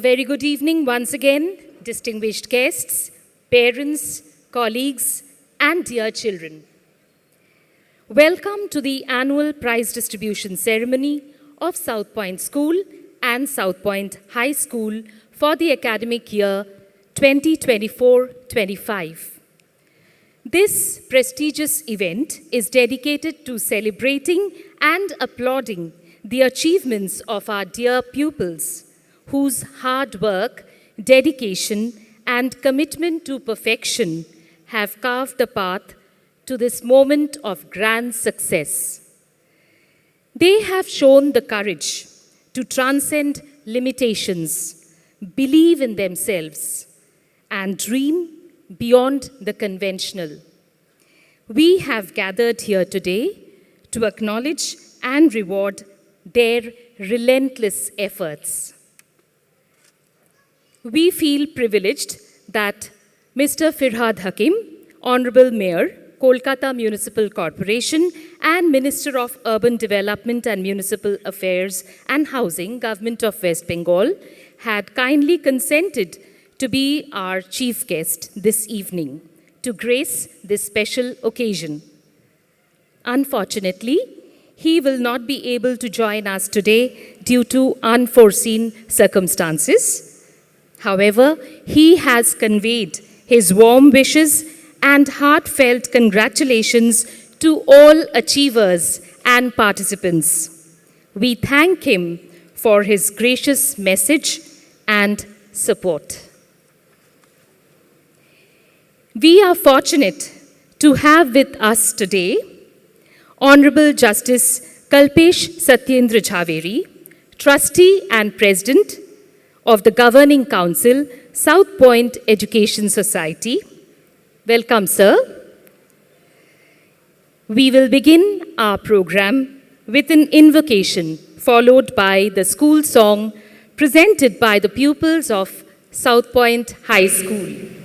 very good evening once again, distinguished guests, parents, colleagues, and dear children. Welcome to the annual prize distribution ceremony of South Point School and South Point High School for the academic year 2024-25. This prestigious event is dedicated to celebrating and applauding the achievements of our dear pupils, whose hard work, dedication, and commitment to perfection have carved the path to this moment of grand success. They have shown the courage to transcend limitations, believe in themselves, and dream beyond the conventional. We have gathered here today to acknowledge and reward their relentless efforts. We feel privileged that Mr. Firhad Hakim, Honorable Mayor, Kolkata Municipal Corporation, and Minister of Urban Development and Municipal Affairs and Housing, Government of West Bengal, had kindly consented to be our chief guest this evening to grace this special occasion. Unfortunately, he will not be able to join us today due to unforeseen circumstances. However, he has conveyed his warm wishes and heartfelt congratulations to all achievers and participants. We thank him for his gracious message and support. We are fortunate to have with us today Honorable Justice Kalpesh Satyendra Jhaveri, Trustee and President of the Governing Council, South Point Education Society. Welcome, sir. We will begin our program with an invocation followed by the school song presented by the pupils of South Point High School.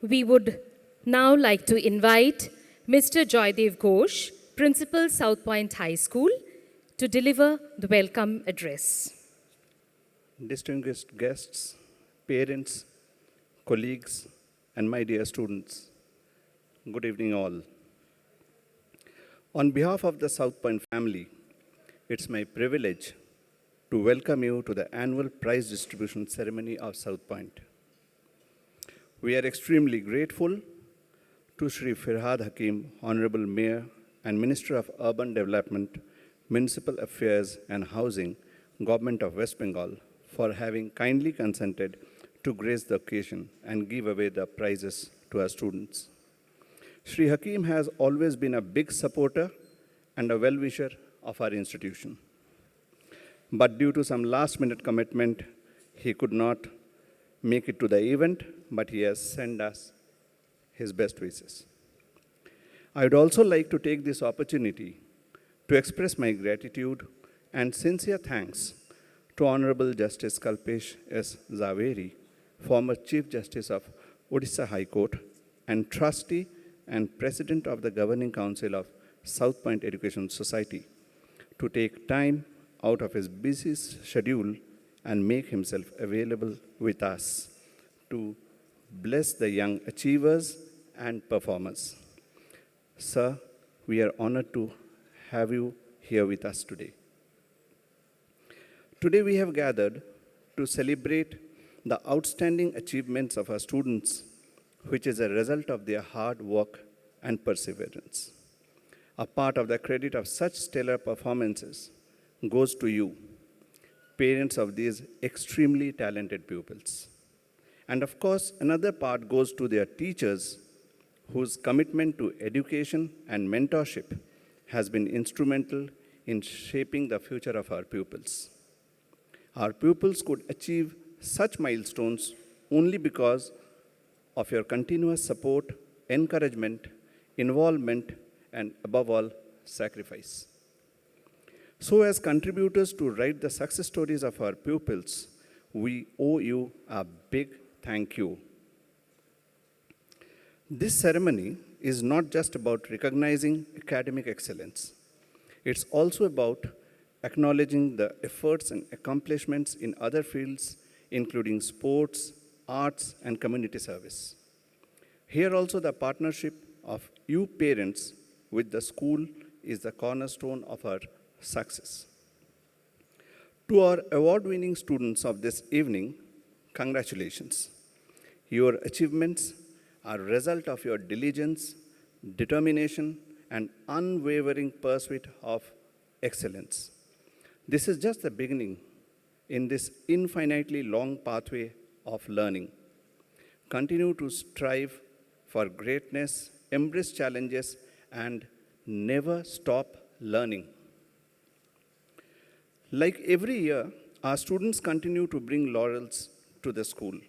We would now like to invite Mr. Joydev Ghosh, Principal, South Point High School, to deliver the welcome address. Distinguished guests, parents, colleagues, and my dear students, good evening all. On behalf of the South Point family, it's my privilege to welcome you to the annual prize distribution ceremony of South Point. We are extremely grateful to Shri Firhad Hakim, Honorable Mayor and Minister of Urban Development, Municipal Affairs and Housing, Government of West Bengal, for having kindly consented to grace the occasion and give away the prizes to our students. Shri Hakim has always been a big supporter and a well-wisher of our institution. But due to some last-minute commitment, he could not make it to the event, but he has sent us his best wishes. I would also like to take this opportunity to express my gratitude and sincere thanks to Honorable Justice Kalpesh S. Zaveri, former Chief Justice of Odisha High Court and Trustee and President of the Governing Council of South Point Education Society, to take time out of his busy schedule and make himself available with us to bless the young achievers and performers. Sir, we are honored to have you here with us today. Today we have gathered to celebrate the outstanding achievements of our students, which is a result of their hard work and perseverance. A part of the credit of such stellar performances goes to you, parents of these extremely talented pupils. And of course, another part goes to their teachers, whose commitment to education and mentorship has been instrumental in shaping the future of our pupils. Our pupils could achieve such milestones only because of your continuous support, encouragement, involvement, and above all, sacrifice. So as contributors to write the success stories of our pupils, we owe you a big thank you. This ceremony is not just about recognizing academic excellence. It's also about acknowledging the efforts and accomplishments in other fields, including sports, arts, and community service. Here also the partnership of you parents with the school is the cornerstone of our success. To our award-winning students of this evening, congratulations. Your achievements are a result of your diligence, determination, and unwavering pursuit of excellence. This is just the beginning in this infinitely long pathway of learning. Continue to strive for greatness, embrace challenges, and never stop learning. Like every year, our students continue to bring laurels to the school.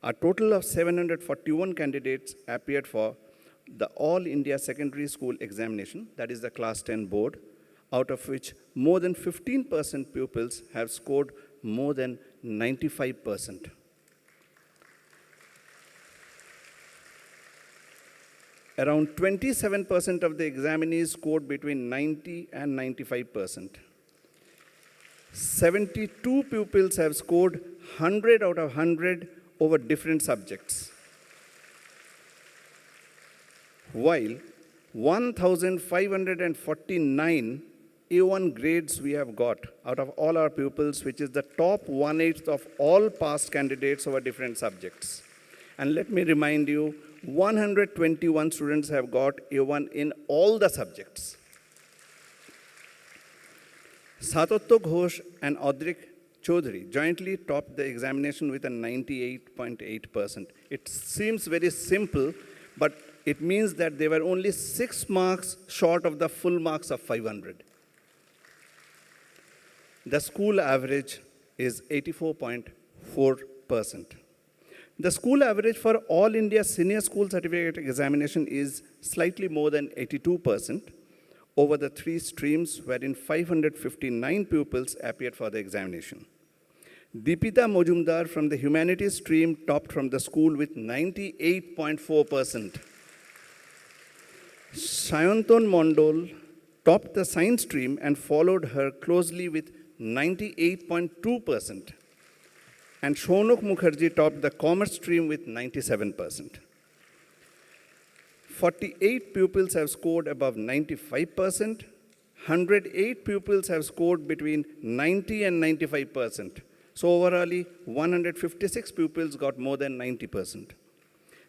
A total of 741 candidates appeared for the All India Secondary School Examination, that is the Class 10 board, out of which more than 15% pupils have scored more than 95%. Around 27% of the examinees scored between 90 and 95%. 72 pupils have scored 100 out of 100 over different subjects, while 1,549 A1 grades we have got out of all our pupils, which is the top 1/8 of all past candidates over different subjects. And let me remind you, 121 students have got A1 in all the subjects. Satotto Ghosh and Audric Chaudhary jointly topped the examination with a 98.8%. It seems very simple, but it means that they were only 6 marks short of the full marks of 500. The school average is 84.4%. The school average for all India senior school certificate examination is slightly more than 82% over the 3 streams, wherein 559 pupils appeared for the examination. Deepita Mojumdar from the humanities stream topped from the school with 98.4%. Sayanton Mondol topped the science stream and followed her closely with 98.2%. And Shonok Mukherjee topped the commerce stream with 97%. 48 pupils have scored above 95%. 108 pupils have scored between 90 and 95%. So overall, 156 pupils got more than 90%.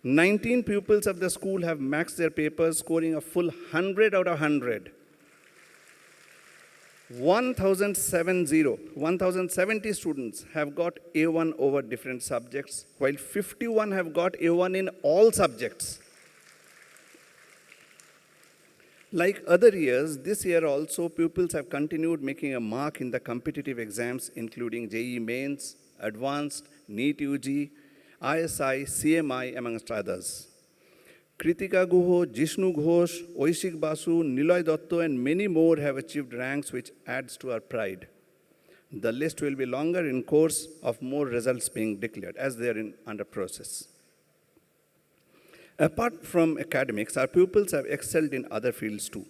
19 pupils of the school have maxed their papers, scoring a full 100 out of 100. 1,070 students have got A1 over different subjects, while 51 have got A1 in all subjects. Like other years, this year also pupils have continued making a mark in the competitive exams, including JEE Mains, Advanced, NEET UG, ISI, CMI, amongst others. Kritika Guho, Jishnu Ghosh, Oishik Basu, Niloy Dotto, and many more have achieved ranks, which adds to our pride. The list will be longer in course of more results being declared, as they are under process. Apart from academics, our pupils have excelled in other fields too.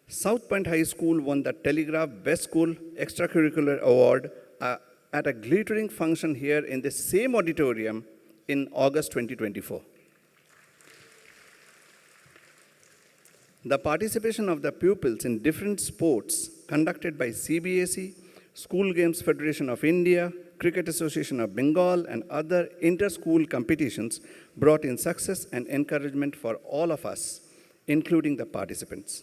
South Point High School won the Telegraph Best School Extracurricular Award at a glittering function here in the same auditorium in August 2024. The participation of the pupils in different sports conducted by CBSE, School Games Federation of India, Cricket Association of Bengal, and other inter-school competitions brought in success and encouragement for all of us, including the participants.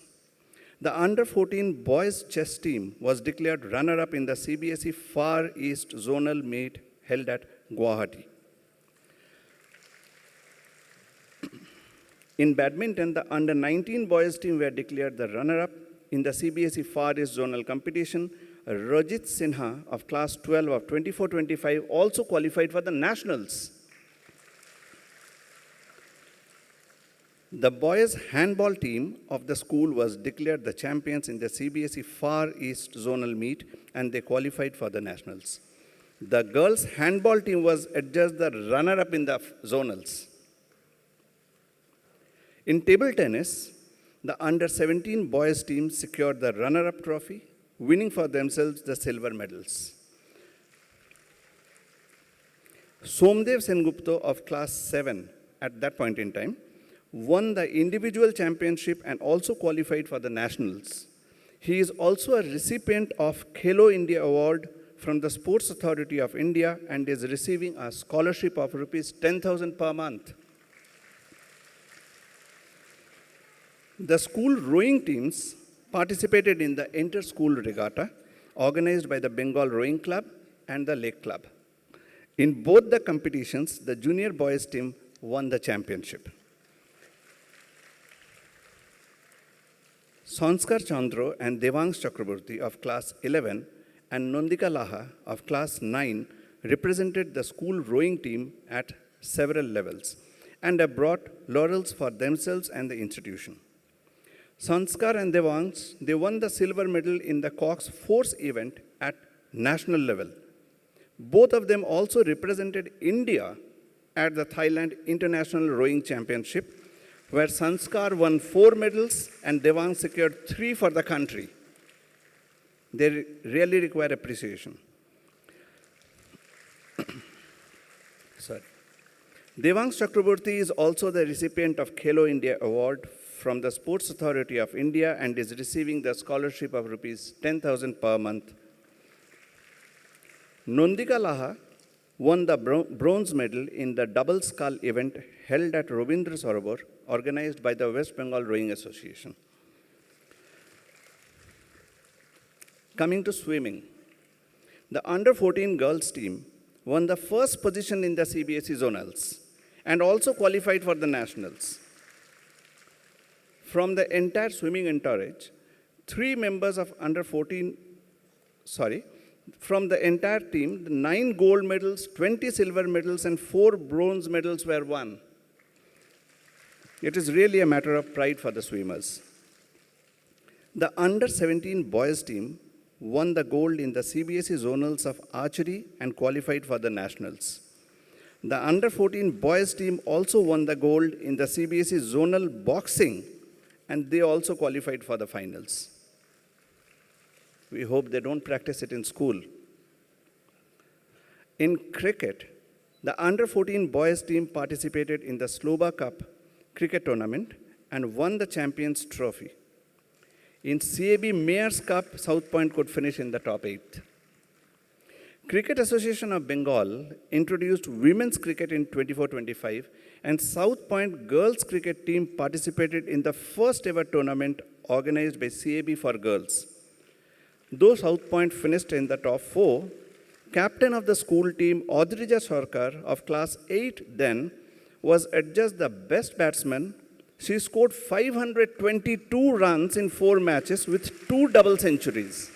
The under-14 boys chess team was declared runner-up in the CBSE Far East Zonal Meet held at Guwahati. In badminton, the under-19 boys team were declared the runner-up in the CBSE Far East Zonal competition. Rajit Sinha of class 12 of 24-25 also qualified for the nationals. The boys handball team of the school was declared the champions in the CBSE Far East Zonal Meet, and they qualified for the nationals. The girls handball team was adjudged the runner-up in the zonals. In table tennis, the under-17 boys team secured the runner-up trophy, winning for themselves the silver medals. Somdev Sengupta of class 7 at that point in time won the individual championship and also qualified for the nationals. He is also a recipient of Khelo India Award from the Sports Authority of India and is receiving a scholarship of rupees 10,000 per month. The school rowing teams participated in the inter-school regatta organized by the Bengal Rowing Club and the Lake Club. In both the competitions, the junior boys team won the championship. Sanskar Chandra and Devang Chakraborty of class 11 and Nandika Laha of class 9 represented the school rowing team at several levels and have brought laurels for themselves and the institution. Sanskar and Devang, they won the silver medal in the Cox Force event at national level. Both of them also represented India at the Thailand International Rowing Championship, where Sanskar won 4 medals and Devang secured 3 for the country. They really require appreciation. Sorry. Devang Chakraborty is also the recipient of Khelo India Award from the Sports Authority of India and is receiving the scholarship of rupees 10,000 per month. Nandika Laha won the bronze medal in the double scull event held at Rabindra Sarovar, organized by the West Bengal Rowing Association. Coming to swimming, the under-14 girls team won the first position in the CBSE zonals and also qualified for the nationals. From the entire swimming entourage, 3 members of from the entire team, 9 gold medals, 20 silver medals, and 4 bronze medals were won. It is really a matter of pride for the swimmers. The under-17 boys team won the gold in the CBSE zonals of archery and qualified for the nationals. The under 14 boys team also won the gold in the CBSE zonal boxing, and they also qualified for the finals. We hope they don't practice it in school. In cricket, the under 14 boys team participated in the Sloba Cup cricket tournament and won the Champions Trophy. In CAB Mayor's Cup, South Point could finish in the top 8. Cricket Association of Bengal introduced women's cricket in 24-25, and South Point girls cricket team participated in the first ever tournament organized by CAB for girls. Though South Point finished in the top 4, captain of the school team, Audrija Sarkar of class 8 then, was adjudged the best batsman. She scored 522 runs in 4 matches with 2 double centuries.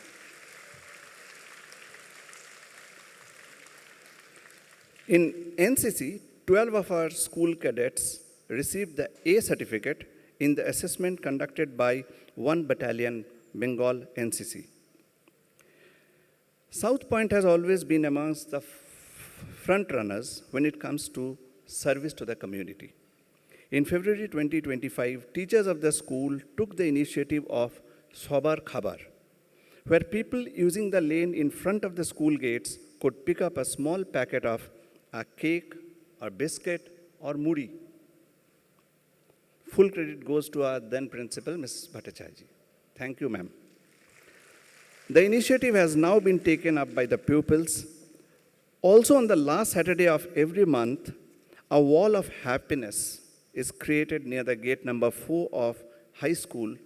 In NCC, 12 of our school cadets received the A certificate in the assessment conducted by 1 Battalion Bengal NCC. South Point has always been amongst the front runners when it comes to service to the community. In February 2025, teachers of the school took the initiative of Sobar Khabar, where people using the lane in front of the school gates could pick up a small packet of a cake or biscuit or muri. Full credit goes to our then principal, Ms. Bhattacharya. Thank you, ma'am. The initiative has now been taken up by the pupils. Also, on the last Saturday of every month, a wall of happiness is created near the gate number 4 of high school,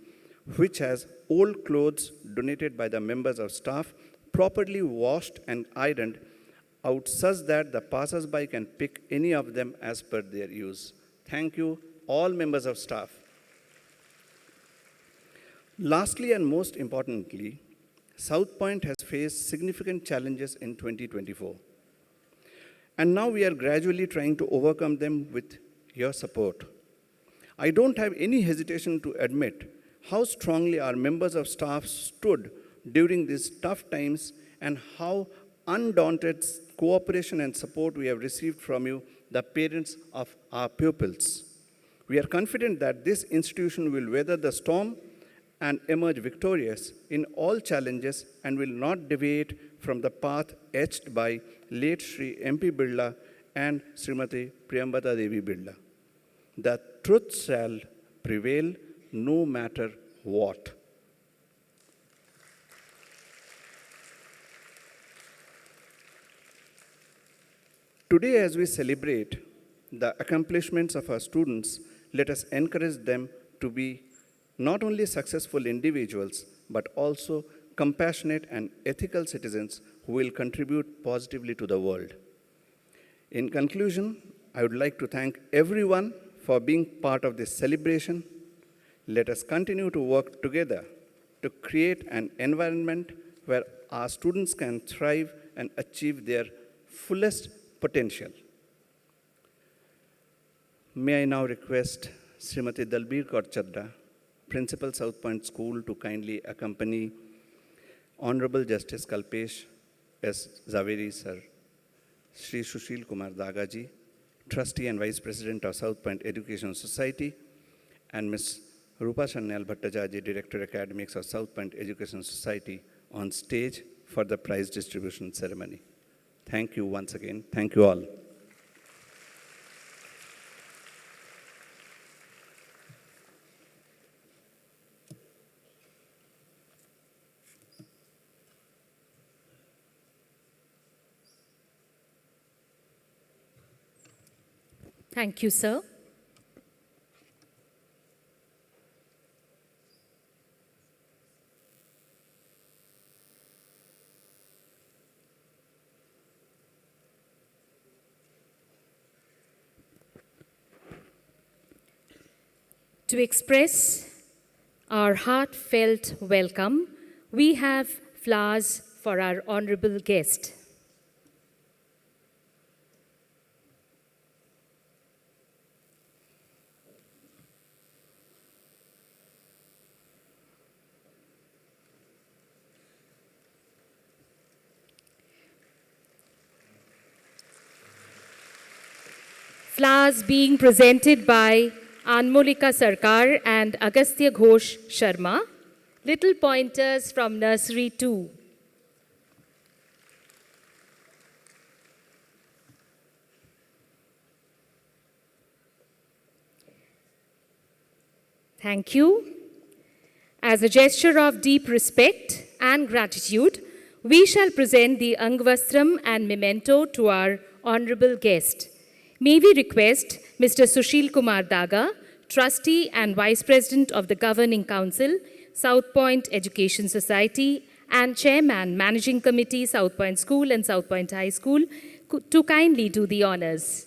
which has old clothes donated by the members of staff, properly washed and ironed out such that the passers-by can pick any of them as per their use. Thank you, all members of staff. Lastly and most importantly, South Point has faced significant challenges in 2024. And now we are gradually trying to overcome them with your support. I don't have any hesitation to admit how strongly our members of staff stood during these tough times and how undaunted cooperation and support we have received from you, the parents of our pupils. We are confident that this institution will weather the storm and emerge victorious in all challenges and will not deviate from the path etched by late Sri MP Birla and Srimati Priyambada Devi Birla. The truth shall prevail no matter what. Today, as we celebrate the accomplishments of our students, let us encourage them to be not only successful individuals, but also compassionate and ethical citizens who will contribute positively to the world. In conclusion, I would like to thank everyone for being part of this celebration. Let us continue to work together to create an environment where our students can thrive and achieve their fullest potential. May I now request Srimati Dalbir Kaur Chadda, Principal South Point School, to kindly accompany Honorable Justice Kalpesh S. Zaveri Sir, Shri Sushil Kumar Dagaji, Trustee and Vice President of South Point Education Society, and Ms. Rupa Sanyal Bhattacharya, Director Academics of South Point Education Society, on stage for the prize distribution ceremony. Thank you once again. Thank you all. Thank you, sir. To express our heartfelt welcome, we have flowers for our honorable guest. flowers being presented by Anmolika Sarkar and Agastya Ghosh Sharma, little pointers from nursery 2. Thank you. As a gesture of deep respect and gratitude, we shall present the Angvastram and memento to our honorable guest. May we request Mr. Sushil Kumar Daga, Trustee and Vice President of the Governing Council, South Point Education Society, and Chairman, Managing Committee, South Point School and South Point High School, to kindly do the honors.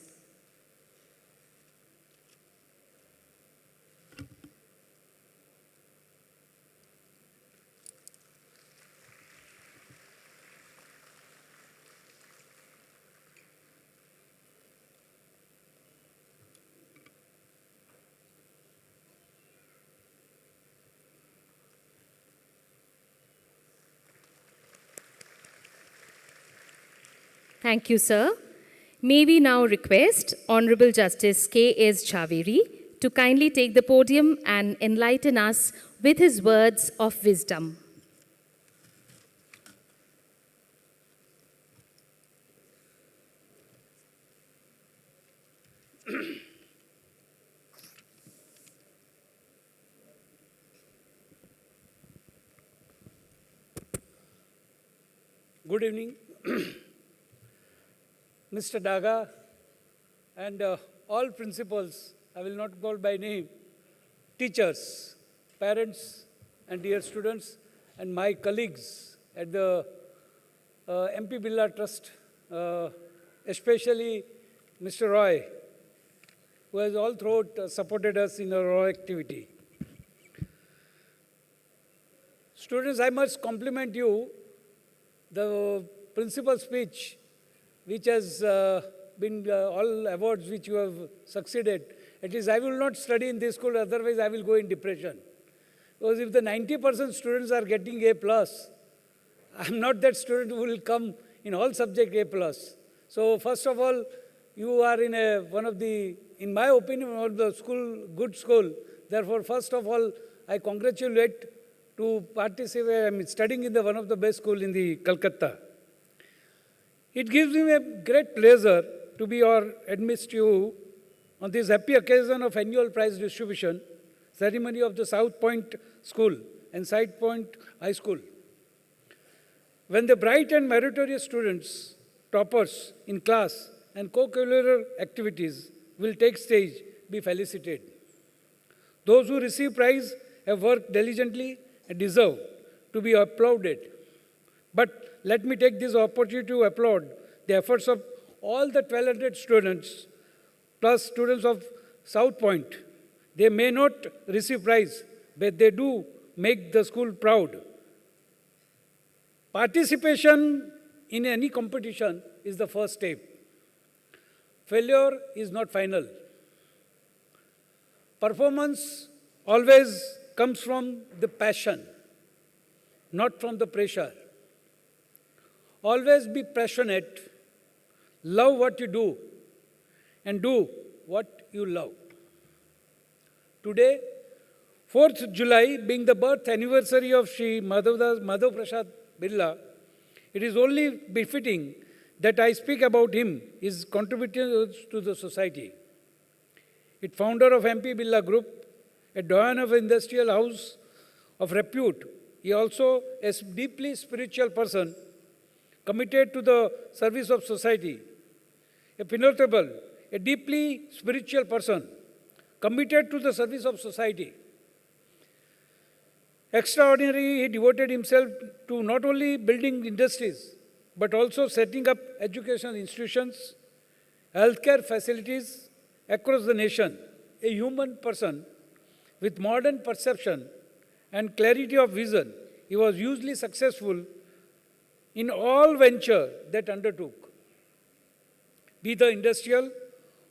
Thank you, sir. May we now request Honorable Justice K.S. Chaveri to kindly take the podium and enlighten us with his words of wisdom. Good evening. Mr. Daga and all principals, I will not call by name, teachers, parents and dear students and my colleagues at the MP Birla Trust, especially Mr. Roy, who has all throughout supported us in our activity. Students, I must compliment you, the principal speech which has been all awards which you have succeeded. At least I will not study in this school, otherwise I will go in depression. Because if the 90% students are getting A+, I'm not that student who will come in all subject A+. So first of all, you are in one of the, in my opinion, one of the good school. Therefore, first of all, I congratulate to participate, I mean, studying in one of the best school in the Calcutta. It gives me a great pleasure to be amidst you on this happy occasion of annual prize distribution ceremony of the South Point School and South Point High School. When the bright and meritorious students, toppers in class and co-curricular activities will take stage, be felicitated. Those who receive prize have worked diligently and deserve to be applauded. But let me take this opportunity to applaud the efforts of all the 1,200 students, plus students of South Point. They may not receive prize, but they do make the school proud. Participation in any competition is the first step. Failure is not final. Performance always comes from the passion, not from the pressure. Always be passionate, love what you do, and do what you love. Today, 4th July, being the birth anniversary of Sri Madhav Prasad Birla, it is only befitting that I speak about him, his contributions to the society. It founder of MP Birla Group, a doyen of industrial house of repute. He also is a deeply spiritual person, committed to the service of society. A penotable, a deeply spiritual person, committed to the service of society. Extraordinary, he devoted himself to not only building industries, but also setting up educational institutions, healthcare facilities across the nation. A human person with modern perception and clarity of vision, he was hugely successful in all venture that undertook, be the industrial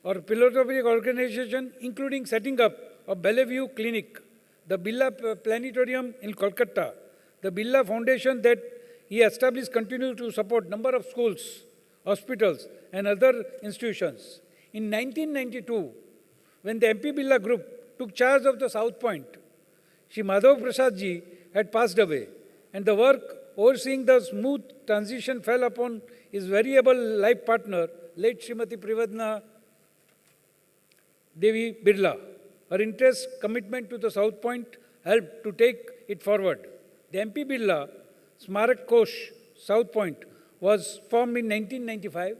or philanthropic organization, including setting up a Bellevue Clinic, the Birla Planetarium in Kolkata, the Birla Foundation that he established continues to support number of schools, hospitals, and other institutions. In 1992, when the MP Birla group took charge of the South Point, Shri Madhav Prasad ji had passed away, and the work overseeing the smooth transition fell upon his variable life partner, late Srimati Privadna Devi Birla. Her interest, commitment to the South Point helped to take it forward. The MP Birla Smarak Kosh South Point was formed in 1995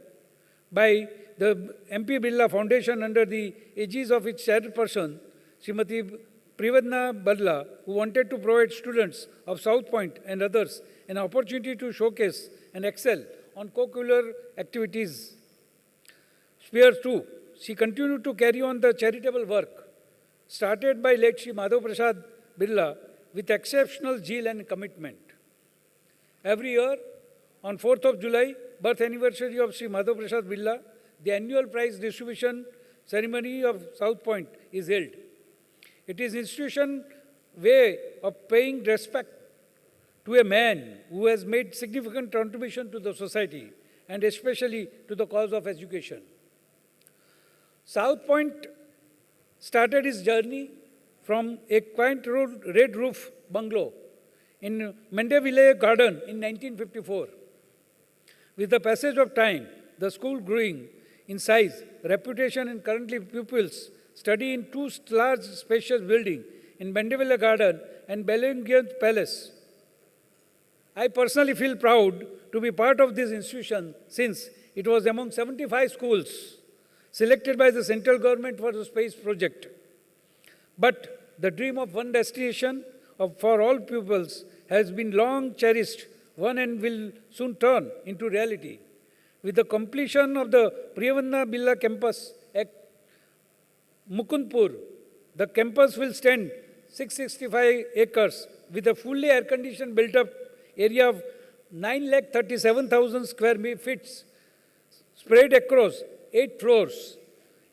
by the MP Birla Foundation under the aegis of its chairperson, Srimati Privadna Birla, who wanted to provide students of South Point and others an opportunity to showcase and excel on co-curricular activities. Sphere 2, she continued to carry on the charitable work started by late Shri Madhav Prasad Birla with exceptional zeal and commitment. Every year, on 4th of July, birth anniversary of Shri Madhav Prasad Birla, the annual prize distribution ceremony of South Point is held. It is institution way of paying respect to a man who has made significant contribution to the society and especially to the cause of education. South Point started its journey from a quaint red roof bungalow in Mendeville Garden in 1954. With the passage of time, the school growing in size, reputation, and currently pupils study in two large spacious buildings in Mendeville Garden and Bellingham Palace. I personally feel proud to be part of this institution since it was among 75 schools selected by the central government for the space project. But the dream of one destination for all pupils has been long cherished one and will soon turn into reality. With the completion of the Priyavana Birla campus at Mukundpur, the campus will stand 665 acres with a fully air-conditioned built-up area of 937,000 square feet spread across 8 floors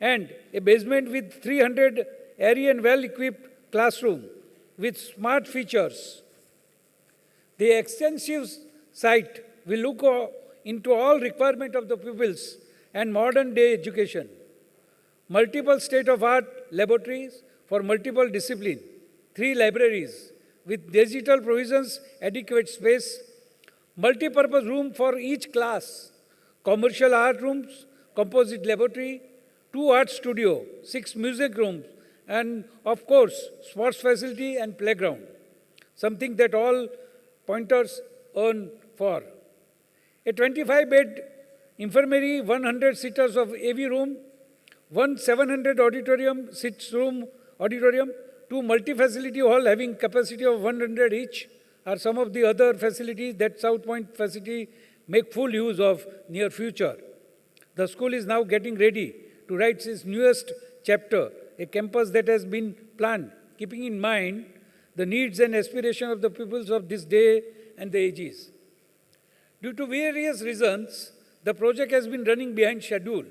and a basement with 300 airy and well-equipped classroom with smart features. The extensive site will look into all requirements of the pupils and modern-day education. Multiple state-of-art laboratories for multiple disciplines, 3 libraries with digital provisions, adequate space, multi-purpose room for each class, commercial art rooms, composite laboratory, 2 art studio, 6 music rooms, and of course, sports facility and playground, something that all pointers earn for. A 25-bed infirmary, 100 seaters of AV room, 1 700 auditorium, 2 multi-facility hall having capacity of 100 each are some of the other facilities that South Point facility make full use of near future. The school is now getting ready to write its newest chapter, a campus that has been planned, keeping in mind the needs and aspirations of the pupils of this day and the ages. Due to various reasons, the project has been running behind schedule,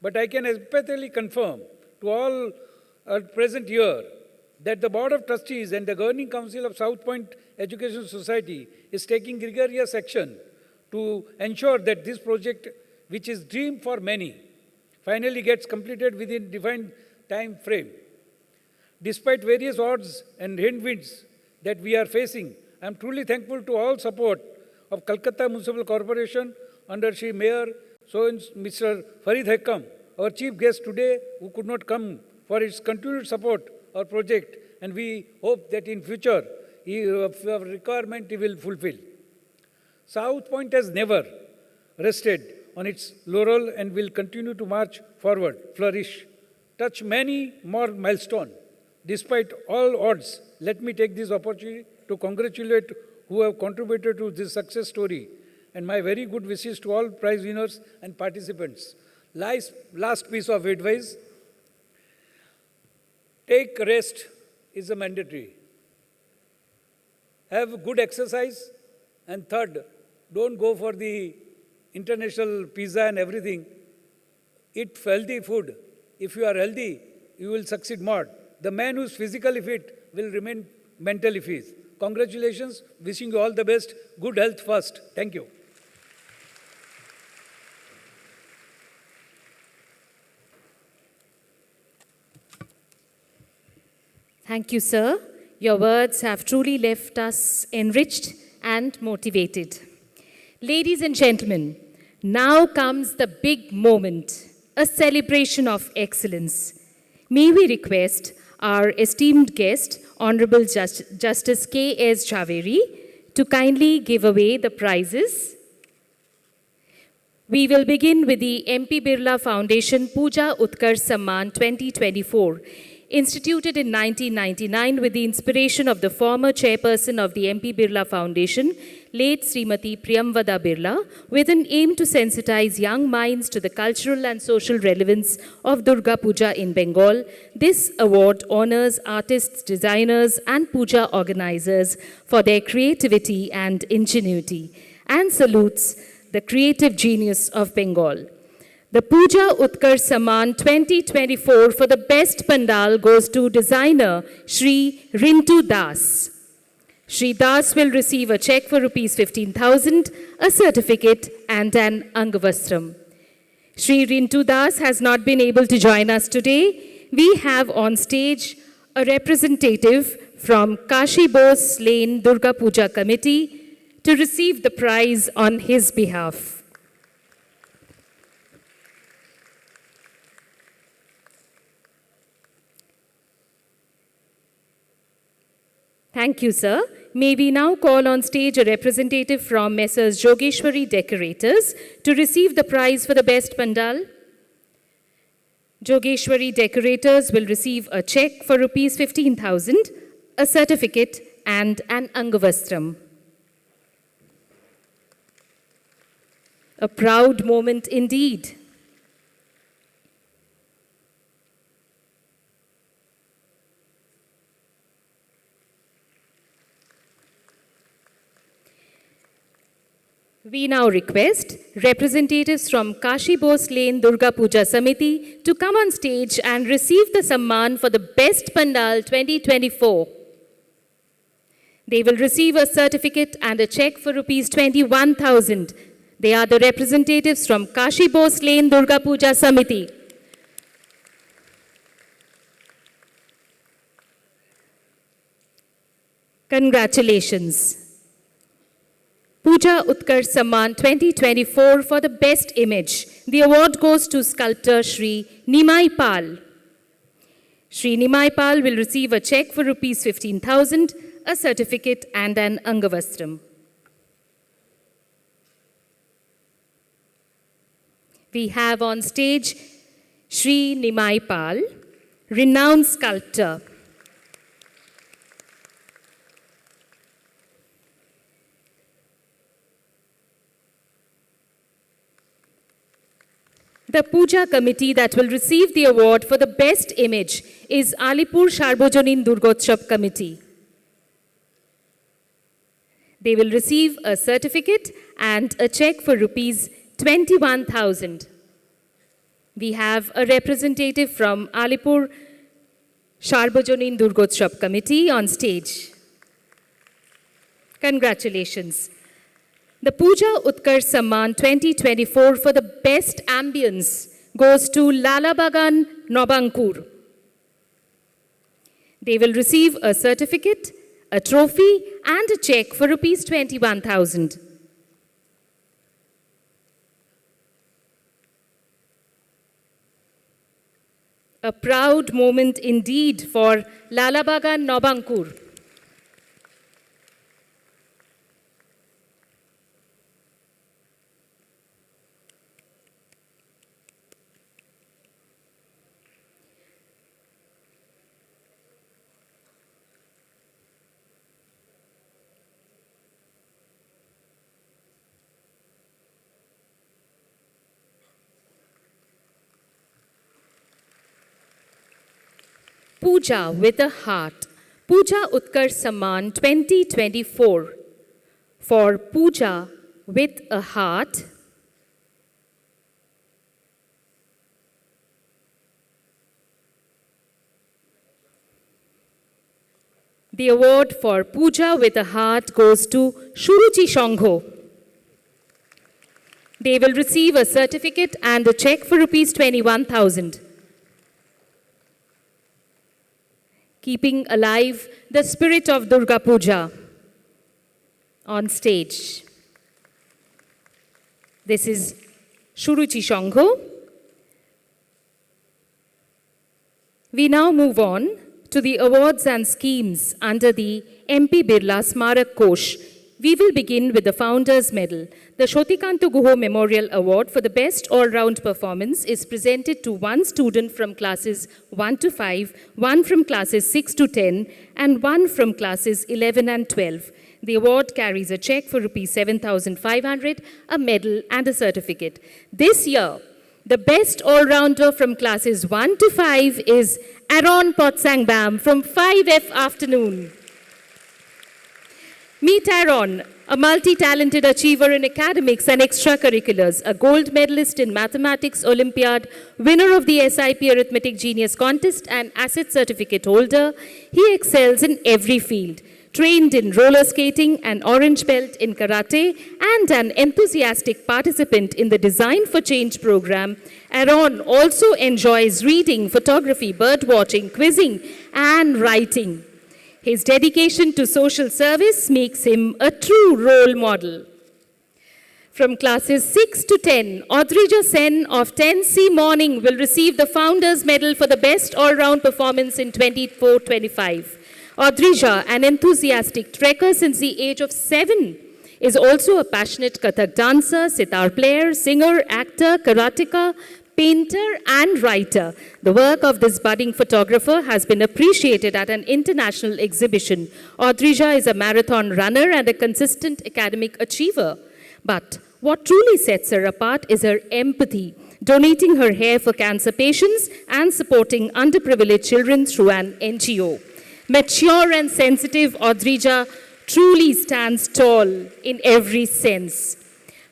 but I can emphatically confirm to all present here that the Board of Trustees and the Governing Council of South Point Education Society is taking rigorous action to ensure that this project, which is dream for many, finally gets completed within defined time frame. Despite various odds and headwinds that we are facing, I am truly thankful to all support of Calcutta Municipal Corporation under Shri Mayor Mr. Farid Hakam, our chief guest today, who could not come, for its continued support our project, and we hope that in future our requirement he will fulfill. South Point has never rested on its laurel and will continue to march forward, flourish, touch many more milestones. Despite all odds, let me take this opportunity to congratulate who have contributed to this success story, and my very good wishes to all prize winners and participants. Last piece of advice: take rest is a mandatory. Have good exercise, and third, don't go for the international pizza and everything. Eat healthy food. If you are healthy, you will succeed more. The man who is physically fit will remain mentally fit. Congratulations. Wishing you all the best. Good health first. Thank you. Thank you, sir. Your words have truly left us enriched and motivated. Ladies and gentlemen, now comes the big moment, a celebration of excellence. May we request our esteemed guest, Honorable Justice K.S. Jhaveri, to kindly give away the prizes. We will begin with the MP Birla Foundation Puja Utkarsh Samman 2024, instituted in 1999 with the inspiration of the former chairperson of the MP Birla Foundation, late Srimati Priyamvada Birla, with an aim to sensitize young minds to the cultural and social relevance of Durga Puja in Bengal. This award honors artists, designers, and puja organizers for their creativity and ingenuity, and salutes the creative genius of Bengal. The Puja Utkarsh Samman 2024 for the best pandal goes to designer Shri Rintu Das. Shri Das will receive a check for Rs 15,000, a certificate, and an Angavastram. Shri Rintu Das has not been able to join us today. We have on stage a representative from Kashi Bose Lane Durga Puja Committee to receive the prize on his behalf. Thank you, sir. May we now call on stage a representative from Messrs. Jogeshwari Decorators to receive the prize for the best pandal. Jogeshwari Decorators will receive a check for Rs 15,000, a certificate, and an Angavastram. A proud moment indeed. We now request representatives from Kashi Bose Lane Durga Puja Samiti to come on stage and receive the Samman for the Best Pandal 2024. They will receive a certificate and a check for Rs 21,000. They are the representatives from Kashi Bose Lane Durga Puja Samiti. Congratulations. Puja Utkarsh Samman 2024 for the best image. The award goes to sculptor Shri Nimai Pal. Shri Nimai Pal will receive a check for Rs 15,000, a certificate, and an Angavastram. We have on stage Shri Nimai Pal, renowned sculptor. The Puja committee that will receive the award for the best image is Alipur Sarbojanin Durgotsav Committee. They will receive a certificate and a check for Rs 21,000. We have a representative from Alipur Sarbojanin Durgotsav Committee on stage. Congratulations. The Puja Utkarsh Samman 2024 for the best ambience goes to Lalabagan Nobankur. They will receive a certificate, a trophy, and a check for Rs 21,000. A proud moment indeed for Lalabagan Nobankur. Puja with a Heart, Puja Utkarsh Samman 2024. For Puja with a Heart, the award for Puja with a Heart goes to Shuruchi Shongho. They will receive a certificate and a check for Rs 21,000. keeping alive the spirit of Durga Puja on stage. This is Shuruchi Shongho. We now move on to the awards and schemes under the MP Birla Smarak Kosh. We will begin with the Founders Medal. The Shrotikantu Guho Memorial Award for the Best All-Round Performance is presented to one student from classes 1 to 5, one from classes 6 to 10, and one from classes 11 and 12. The award carries a check for Rs 7,500, a medal, and a certificate. This year, the best all-rounder from classes 1 to 5 is Aaron Potsangbam from 5F Afternoon. Meet Aaron, a multi-talented achiever in academics and extracurriculars, a gold medalist in Mathematics Olympiad, winner of the SIP Arithmetic Genius Contest, and asset certificate holder. He excels in every field. Trained in roller skating, an orange belt in karate, and an enthusiastic participant in the Design for Change program, Aaron also enjoys reading, photography, birdwatching, quizzing, and writing. His dedication to social service makes him a true role model. From classes 6 to 10, Audrija Sen of 10C Morning will receive the Founders Medal for the Best All-Round Performance in 24-25. Audrija, an enthusiastic trekker since the age of 7, is also a passionate Kathak dancer, sitar player, singer, actor, karateka, painter, and writer. The work of this budding photographer has been appreciated at an international exhibition. Audrija is a marathon runner and a consistent academic achiever. But what truly sets her apart is her empathy, donating her hair for cancer patients and supporting underprivileged children through an NGO. Mature and sensitive, Audrija truly stands tall in every sense.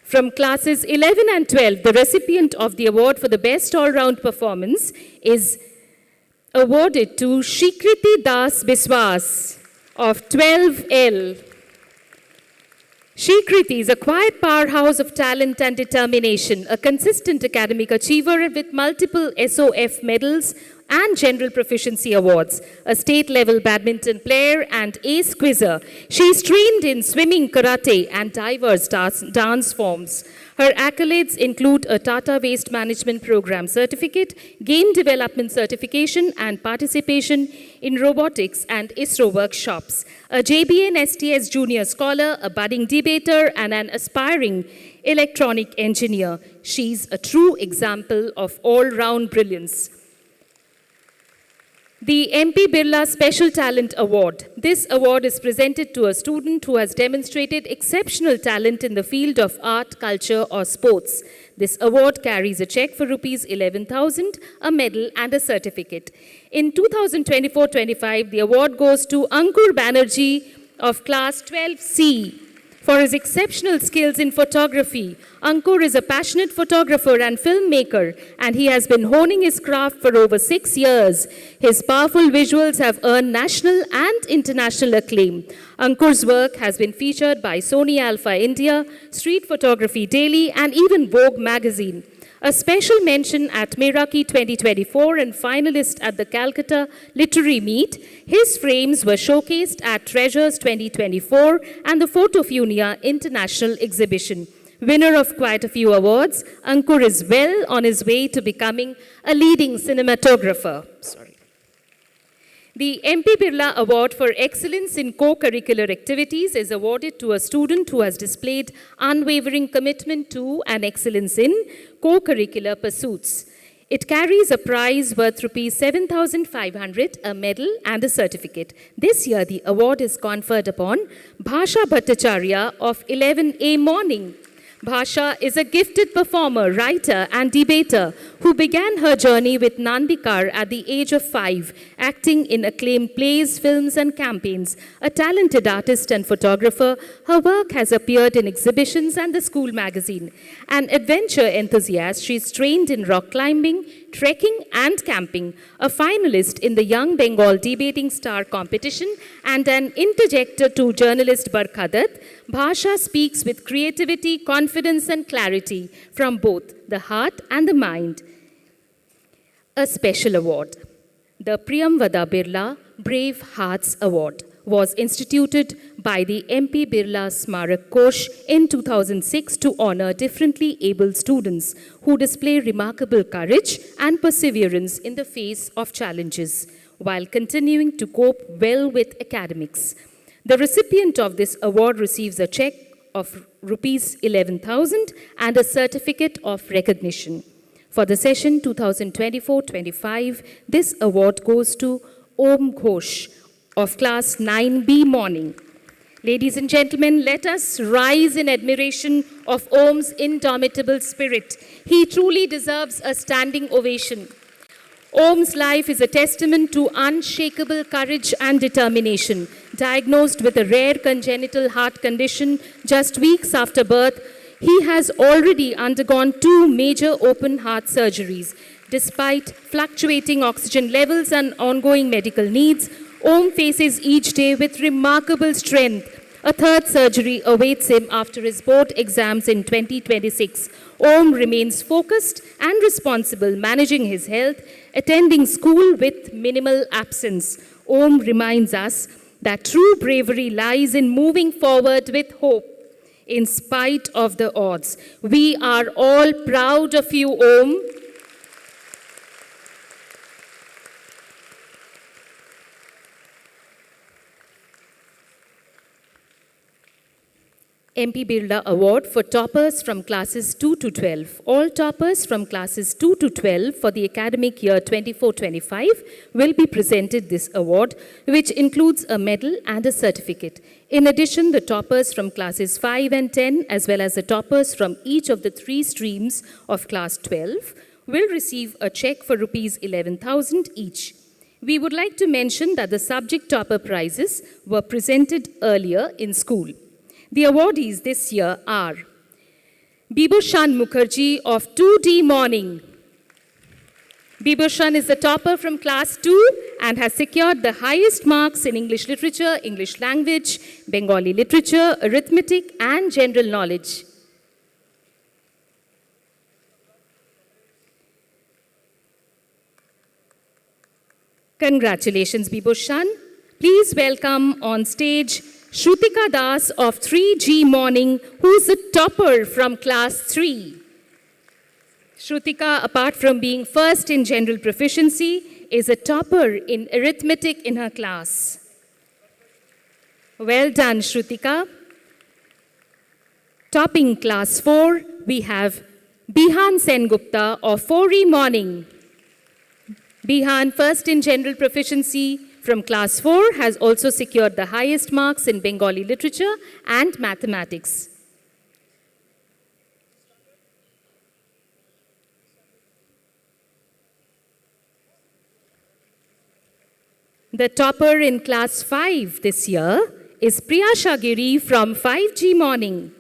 From classes 11 and 12, the recipient of the award for the Best All-Round Performance is awarded to Shikriti Das Biswas of 12L. Shikriti is a quiet powerhouse of talent and determination, a consistent academic achiever with multiple SOF medals and general proficiency awards, a state-level badminton player and ace quizzer. She is trained in swimming, karate, and diverse dance forms. Her accolades include a Tata Waste Management Program certificate, game development certification, and participation in robotics and ISRO workshops. A JBN STS junior scholar, a budding debater, and an aspiring electronic engineer. She's a true example of all-round brilliance. The MP Birla Special Talent Award. This award is presented to a student who has demonstrated exceptional talent in the field of art, culture, or sports. This award carries a check for Rs 11,000, a medal, and a certificate. In 2024-25, the award goes to Ankur Banerjee of class 12C for his exceptional skills in photography. Ankur is a passionate photographer and filmmaker, and he has been honing his craft for over 6 years. His powerful visuals have earned national and international acclaim. Ankur's work has been featured by Sony Alpha India, Street Photography Daily, and even Vogue magazine. A special mention at Miraki 2024 and finalist at the Calcutta Literary Meet, his frames were showcased at Treasures 2024 and the Photofunia International Exhibition. Winner of quite a few awards, Ankur is well on his way to becoming a leading cinematographer. The MP Birla Award for Excellence in Co-Curricular Activities is awarded to a student who has displayed unwavering commitment to and excellence in co-curricular pursuits. It carries a prize worth Rs 7,500, a medal, and a certificate. This year, the award is conferred upon Bhasha Bhattacharya of 11A Morning. Bhasha is a gifted performer, writer, and debater who began her journey with Nandikar at the age of 5, acting in acclaimed plays, films, and campaigns. A talented artist and photographer, her work has appeared in exhibitions and the school magazine. An adventure enthusiast, she is trained in rock climbing, trekking, and camping. A finalist in the Young Bengal Debating Star competition and an interjector to journalist Barkhadat, Bhasha speaks with creativity, confidence, and clarity from both the heart and the mind. A special award. The Priyamvada Birla Brave Hearts Award was instituted by the MP Birla Smarak Kosh in 2006 to honor differently abled students who display remarkable courage and perseverance in the face of challenges while continuing to cope well with academics. The recipient of this award receives a check of rupees 11,000 and a certificate of recognition. For the session 2024-25, this award goes to Om Ghosh of class 9B morning. Ladies and gentlemen, let us rise in admiration of Om's indomitable spirit. He truly deserves a standing ovation. Om's life is a testament to unshakable courage and determination. Diagnosed with a rare congenital heart condition just weeks after birth, he has already undergone 2 major open heart surgeries. Despite fluctuating oxygen levels and ongoing medical needs, Om faces each day with remarkable strength. A 3rd surgery awaits him after his board exams in 2026. Om remains focused and responsible, managing his health, attending school with minimal absence. Om reminds us that true bravery lies in moving forward with hope, in spite of the odds. We are all proud of you, Om. MP Birla Award for toppers from classes 2 to 12. All toppers from classes 2 to 12 for the academic year 24-25 will be presented this award, which includes a medal and a certificate. In addition, the toppers from classes 5 and 10, as well as the toppers from each of the 3 streams of class 12, will receive a check for rupees 11,000 each. We would like to mention that the subject topper prizes were presented earlier in school. The awardees this year are Bibushan Mukherjee of 2D Morning. Bibushan is the topper from class 2 and has secured the highest marks in English literature, English language, Bengali literature, arithmetic, and general knowledge. Congratulations, Bibushan. Please welcome on stage Shrutika Das of 3G Morning, who is a topper from class 3. Shrutika, apart from being first in general proficiency, is a topper in arithmetic in her class. Well done, Shrutika. Topping class 4, we have Bihan Sengupta of 4E Morning. Bihan, first in general proficiency from class 4, has also secured the highest marks in Bengali literature and mathematics. The topper in class 5 this year is Priyasha Giri from 5G Morning.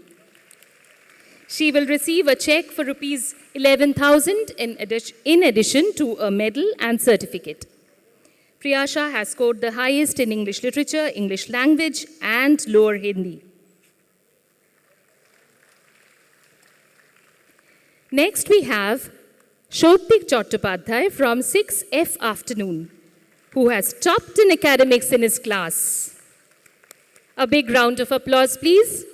She will receive a check for rupees 11,000 in addition to a medal and certificate. Priyasha has scored the highest in English literature, English language, and lower Hindi. Next, we have Shobhik Chattopadhyay from 6F Afternoon, who has topped in academics in his class. A big round of applause, please.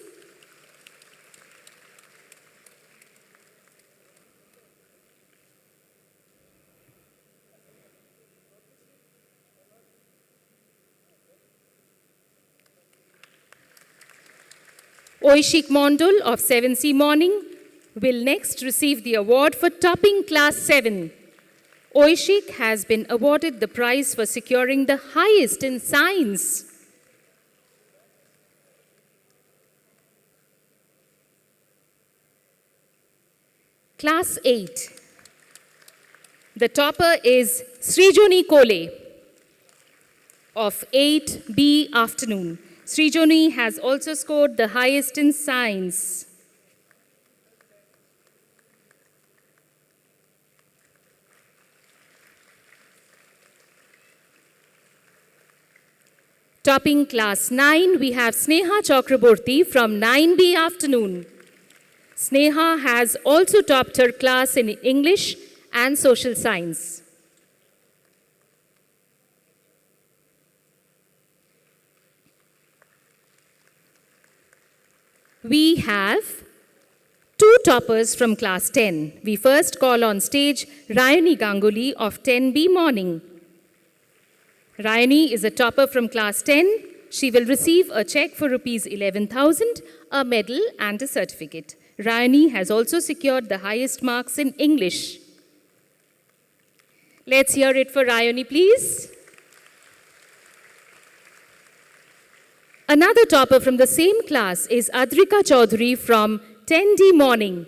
Oishik Mondol of 7C Morning will next receive the award for topping class 7. Oishik has been awarded the prize for securing the highest in science. Class 8. The topper is Srijoni Kole of 8B Afternoon. Srijoni has also scored the highest in science. Topping class 9, we have Sneha Chakraborty from 9B Afternoon. Sneha has also topped her class in English and social science. We have two toppers from class 10. We first call on stage Rayani Ganguly of 10B Morning. Rayani is a topper from class 10. She will receive a check for rupees 11,000, a medal and a certificate. Rayani has also secured the highest marks in English. Let's hear it for Rayani, please. Another topper from the same class is Adrika Chaudhary from 10D Morning.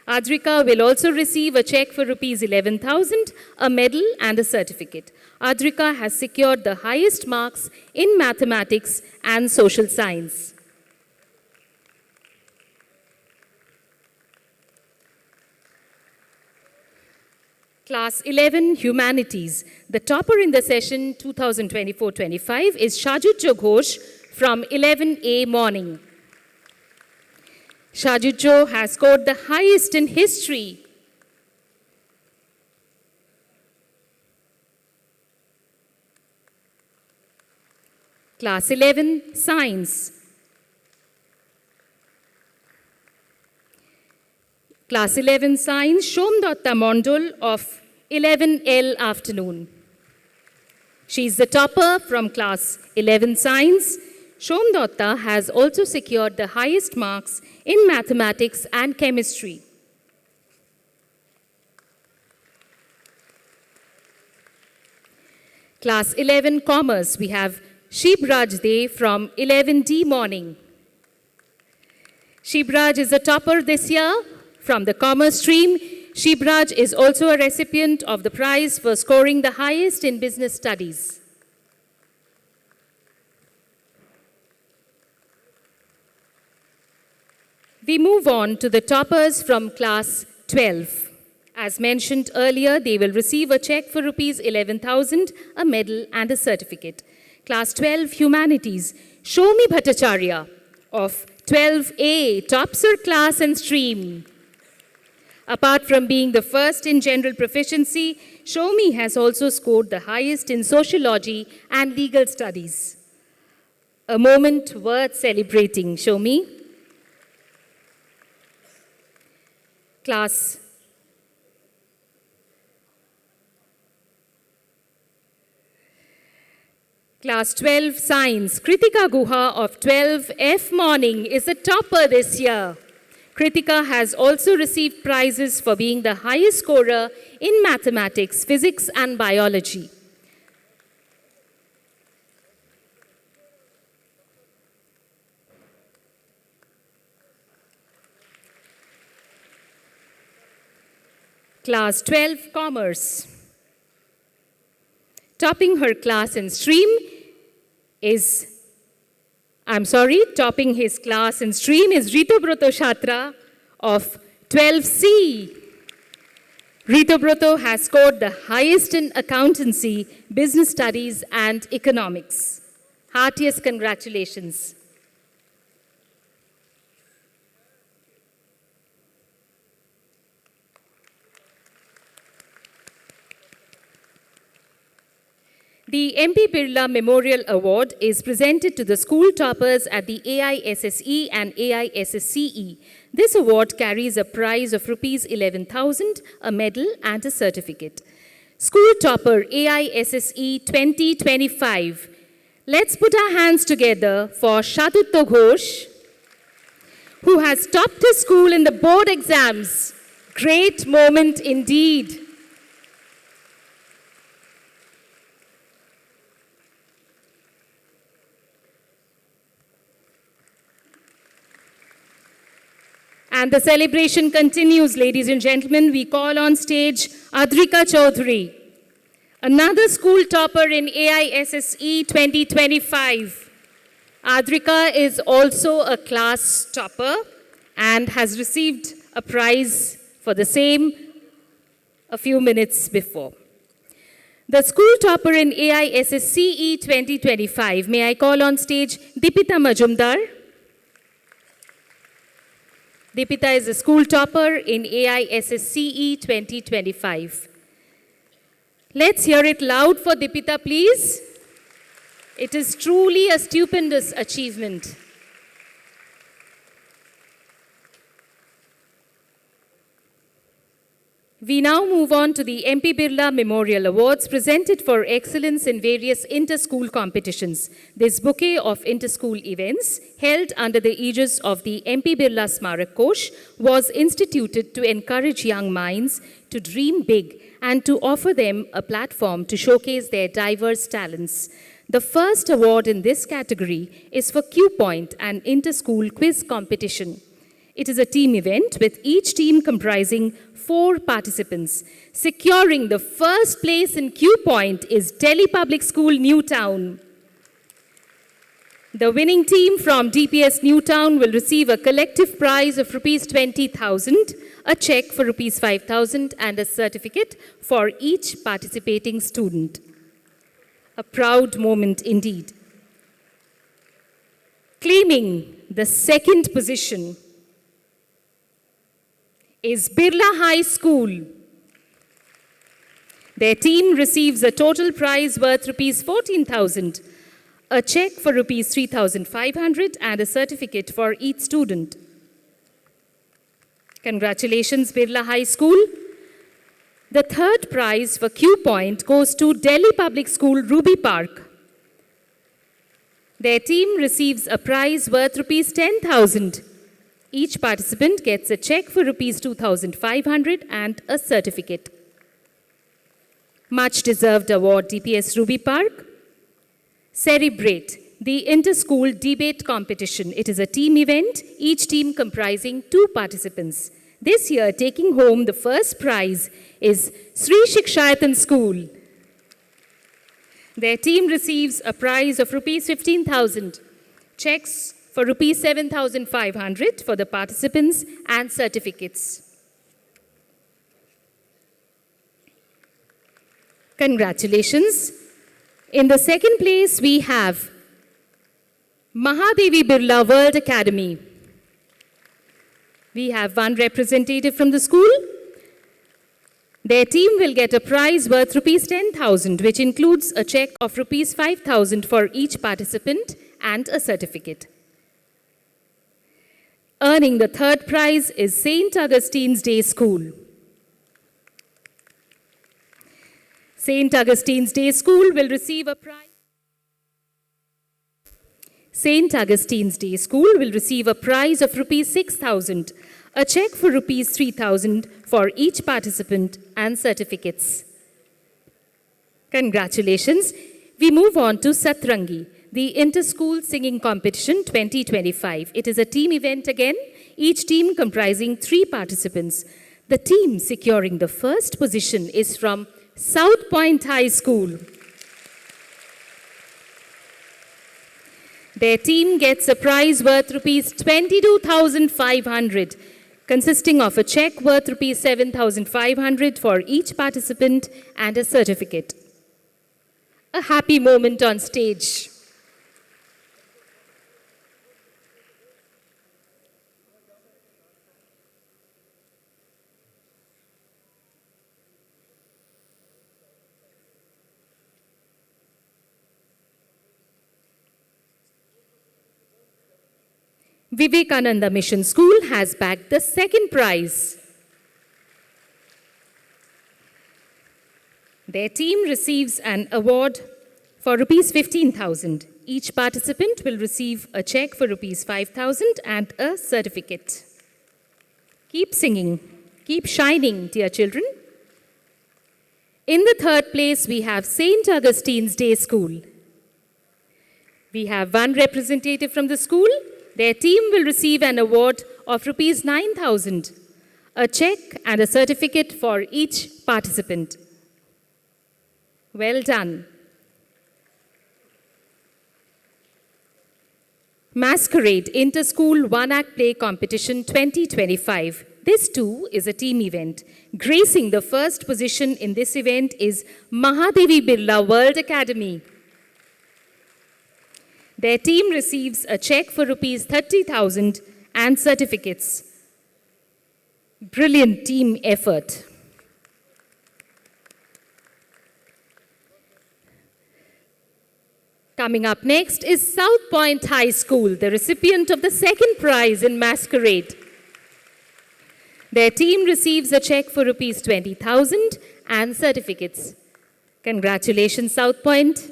Adrika will also receive a check for rupees 11,000, a medal and a certificate. Adrika has secured the highest marks in mathematics and social science. Class 11, Humanities. The topper in the session 2024-25 is Shajit Ghosh from 11A Morning. Shajit has scored the highest in history. Class 11, Science. Class 11 Science, Shomdatta Mondol of 11L Afternoon. She is the topper from Class 11 Science. Shomdatta has also secured the highest marks in mathematics and chemistry. Class 11 Commerce, we have Shibraj De from 11D Morning. Shibraj is a topper this year from the commerce stream. Shibraj is also a recipient of the prize for scoring the highest in business studies. We move on to the toppers from class 12. As mentioned earlier, they will receive a check for rupees 11,000, a medal and a certificate. Class 12 Humanities, Shomi Bhattacharya of 12A tops her class and stream. Apart from being the first in general proficiency, Shomi has also scored the highest in sociology and legal studies. A moment worth celebrating, Shomi. Class 12 Science, Kritika Guha of 12F Morning is a topper this year. Kritika has also received prizes for being the highest scorer in mathematics, physics and biology. Class 12 Commerce. Topping her class and stream is topping his class and stream is Ritobroto Shatra of 12C. Ritobroto has scored the highest in accountancy, business studies, and economics. Heartiest congratulations. The MP Birla Memorial Award is presented to the school toppers at the AISSE and AISSCE. This award carries a prize of rupees 11,000, a medal and a certificate. School topper AISSE 2025. Let's put our hands together for Shadutya Ghosh, who has topped his school in the board exams. Great moment indeed. And the celebration continues, ladies and gentlemen. We call on stage Adrika Chaudhary, another school topper in AISSE 2025. Adrika is also a class topper and has received a prize for the same a few minutes before. The school topper in AISSCE 2025, may I call on stage Deepita Majumdar. Deepita is a school topper in AISSCE 2025. Let's hear it loud for Deepita, please. It is truly a stupendous achievement. We now move on to the MP Birla Memorial Awards presented for excellence in various inter-school competitions. This bouquet of inter-school events, held under the aegis of the MP Birla Smarak Kosh, was instituted to encourage young minds to dream big and to offer them a platform to showcase their diverse talents. The first award in this category is for Q Point, an inter-school quiz competition. It is a team event with each team comprising 4 participants. Securing the first place in Q Point is Delhi Public School, Newtown. The winning team from DPS Newtown will receive a collective prize of Rs 20,000, a check for Rs 5,000 and a certificate for each participating student. A proud moment indeed. Claiming the second position is Birla High School. Their team receives a total prize worth Rs 14,000, a check for Rs 3,500 and a certificate for each student. Congratulations, Birla High School. The third prize for Q Point goes to Delhi Public School, Ruby Park. Their team receives a prize worth Rs 10,000. Each participant gets a check for Rs 2,500 and a certificate. Much deserved award, DPS Ruby Park. Celebrate the inter-school debate competition. It is a team event, each team comprising 2 participants. This year, taking home the first prize is Sri Shikshayatan School. Their team receives a prize of Rs 15,000, checks for Rs 7,500 for the participants and certificates. Congratulations. In the second place, we have Mahadevi Birla World Academy. We have one representative from the school. Their team will get a prize worth Rs 10,000, which includes a check of Rs 5,000 for each participant and a certificate. Earning the third prize is St. Augustine's Day School. St. Augustine's Day School will receive a prize. St. Augustine's Day School will receive a prize of Rs 6,000, a check for Rs 3,000 for each participant and certificates. Congratulations. We move on to Satrangi, the Inter-School Singing Competition 2025. It is a team event again, each team comprising 3 participants. The team securing the first position is from South Point High School. Their team gets a prize worth Rs 22,500, consisting of a check worth Rs 7,500 for each participant and a certificate. A happy moment on stage. Vivekananda Mission School has bagged the second prize. Their team receives an award for Rs 15,000. Each participant will receive a check for Rs 5,000 and a certificate. Keep singing, keep shining, dear children. In the third place, we have St. Augustine's Day School. We have one representative from the school. Their team will receive an award of Rs 9,000, a check and a certificate for each participant. Well done. Masquerade Inter-School One-Act Play Competition 2025. This too is a team event. Gracing the first position in this event is Mahadevi Birla World Academy. Their team receives a check for Rs 30,000 and certificates. Brilliant team effort. Coming up next is South Point High School, the recipient of the second prize in Masquerade. Their team receives a check for rupees 20,000 and certificates. Congratulations, South Point.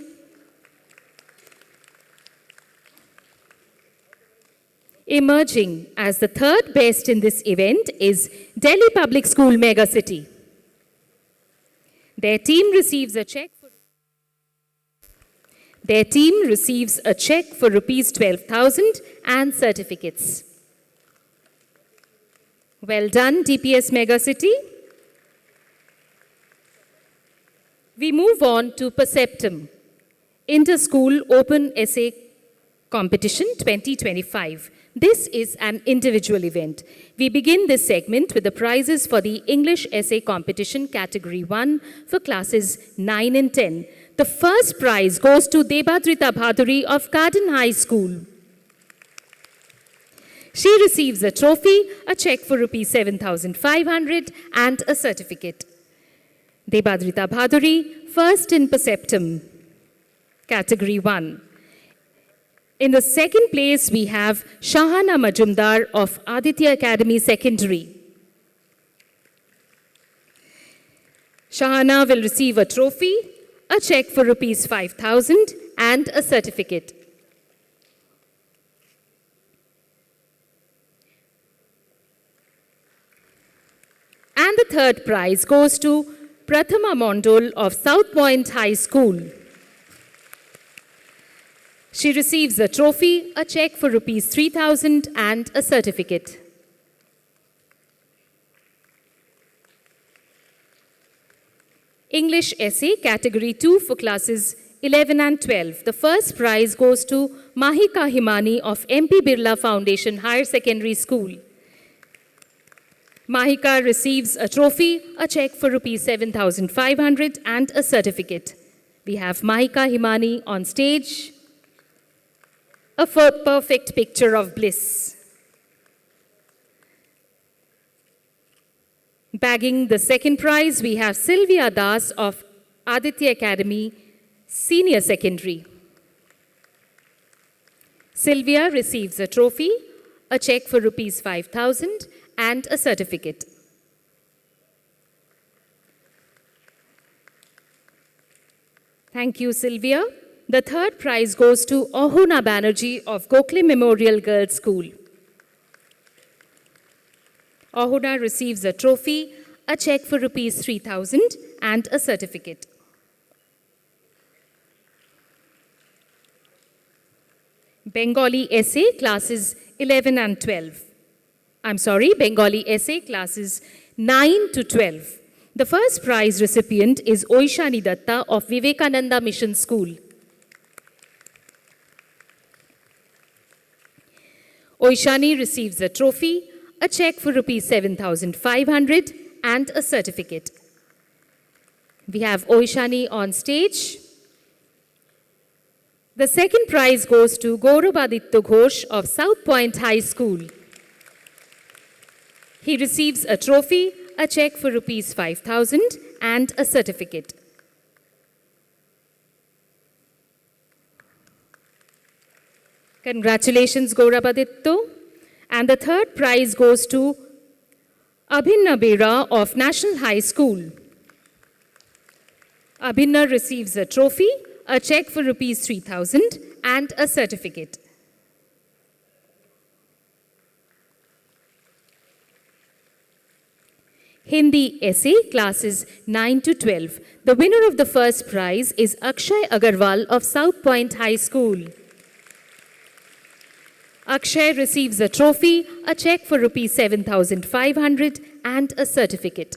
Emerging as the third best in this event is Delhi Public School Mega City. Their team receives a check for rupees 12,000 and certificates. Well done, DPS Mega City. We move on to Perceptum, Inter-School Open Essay Competition 2025. This is an individual event. We begin this segment with the prizes for the English Essay Competition Category 1 for classes 9 and 10. The first prize goes to Debadrita Bhaduri of Garden High School. She receives a trophy, a check for rupees 7,500 and a certificate. Debadrita Bhaduri, first in Perceptum, Category 1. In the second place, we have Shahana Majumdar of Aditya Academy Secondary. Shahana will receive a trophy, a check for rupees 5,000 and a certificate. And the third prize goes to Prathama Mondol of South Point High School. She receives a trophy, a check for rupees 3,000 and a certificate. English Essay Category 2 for classes 11 and 12. The first prize goes to Mahika Himani of MP Birla Foundation Higher Secondary School. Mahika receives a trophy, a check for rupees 7,500 and a certificate. We have Mahika Himani on stage. A perfect picture of bliss. Bagging the second prize, we have Sylvia Das of Aditya Academy Senior Secondary. Sylvia receives a trophy, a check for rupees 5,000 and a certificate. Thank you, Sylvia. The third prize goes to Ohuna Banerjee of Gokhale Memorial Girls School. Ohuna receives a trophy, a check for rupees 3,000 and a certificate. Bengali Essay classes 11 and 12. Bengali Essay classes 9 to 12. The first prize recipient is Oishani Datta of Vivekananda Mission School. Oishani receives a trophy, a check for rupees 7,500 and a certificate. We have Oishani on stage. The second prize goes to Gaurabaditya Ghosh of South Point High School. He receives a trophy, a check for rupees 5,000 and a certificate. Congratulations, Gaurabaditya. And the third prize goes to Abhinna Bera of National High School. Abhinna receives a trophy, a check for rupees 3,000 and a certificate. Hindi Essay classes 9 to 12. The winner of the first prize is Akshay Agarwal of South Point High School. Akshay receives a trophy, a check for rupees 7,500 and a certificate.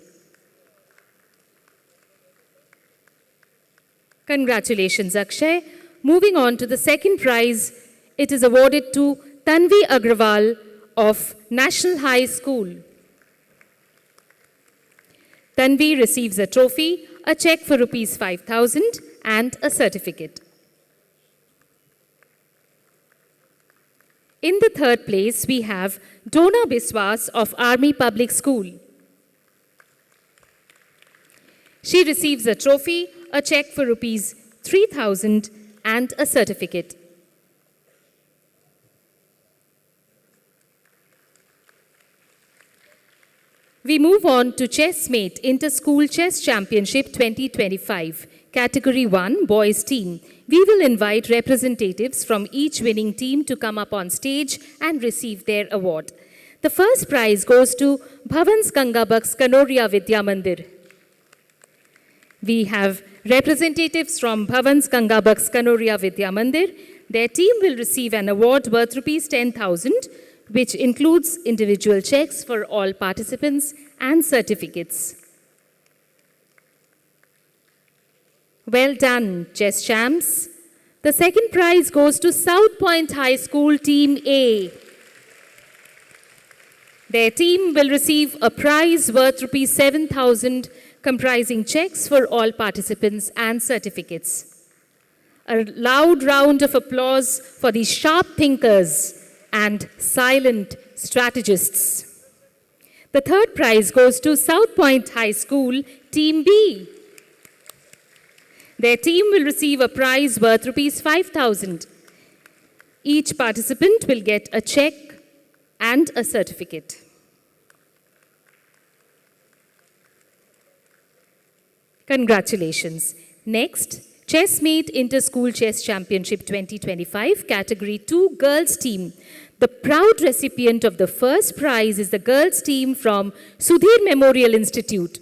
Congratulations, Akshay. Moving on to the second prize, it is awarded to Tanvi Agrawal of National High School. Tanvi receives a trophy, a check for rupees 5,000 and a certificate. In the third place, we have Dona Biswas of Army Public School. She receives a trophy, a check for rupees 3,000 and a certificate. We move on to Chessmate Inter-School Chess Championship 2025, Category 1, Boys Team. We will invite representatives from each winning team to come up on stage and receive their award. The first prize goes to Bhavans Gangabaks Kanoria Vidya Mandir. We have representatives from Bhavans Gangabaks Kanoria Vidya Mandir. Their team will receive an award worth rupees 10,000, which includes individual checks for all participants and certificates. Well done, chess champs. The second prize goes to South Point High School Team A. Their team will receive a prize worth rupees 7,000, comprising checks for all participants and certificates. A loud round of applause for these sharp thinkers and silent strategists. The third prize goes to South Point High School Team B. Their team will receive a prize worth rupees 5,000. Each participant will get a check and a certificate. Congratulations. Next, Chessmate Inter-School Chess Championship 2025, Category 2, Girls Team. The proud recipient of the first prize is the girls team from Sudhir Memorial Institute.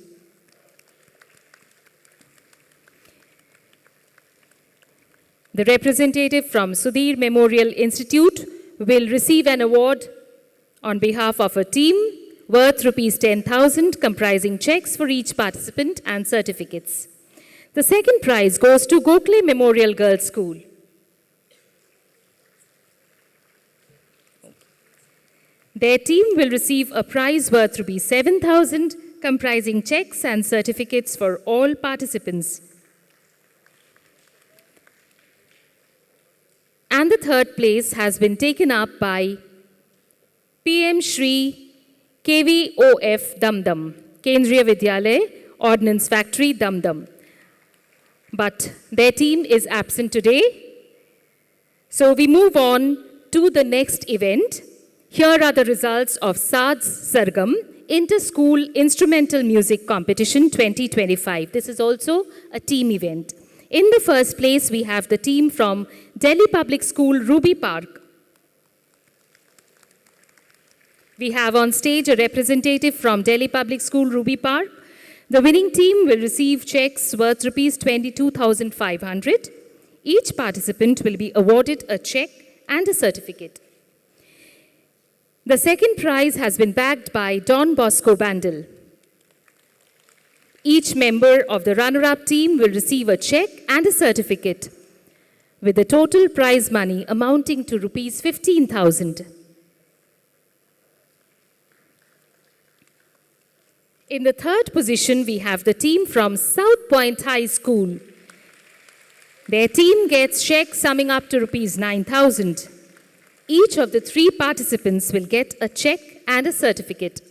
The representative from Sudhir Memorial Institute will receive an award on behalf of a team worth rupees 10,000, comprising checks for each participant and certificates. The second prize goes to Gokhale Memorial Girls School. Their team will receive a prize worth rupees 7,000, comprising checks and certificates for all participants. And the third place has been taken up by PM Shri KVOF Damdam, Kendriya Vidyalaya, Ordnance Factory Damdam. But their team is absent today. So we move on to the next event. Here are the results of SADS Sargam Inter-School Instrumental Music Competition 2025. This is also a team event. In the first place, we have the team from Delhi Public School, Ruby Park. We have on stage a representative from Delhi Public School, Ruby Park. The winning team will receive checks worth rupees 22,500. Each participant will be awarded a check and a certificate. The second prize has been bagged by Don Bosco Bandel. Each member of the runner-up team will receive a check and a certificate, with the total prize money amounting to rupees 15,000. In the third position, we have the team from South Point High School. Their team gets checks summing up to rupees 9,000. Each of the three participants will get a check and a certificate.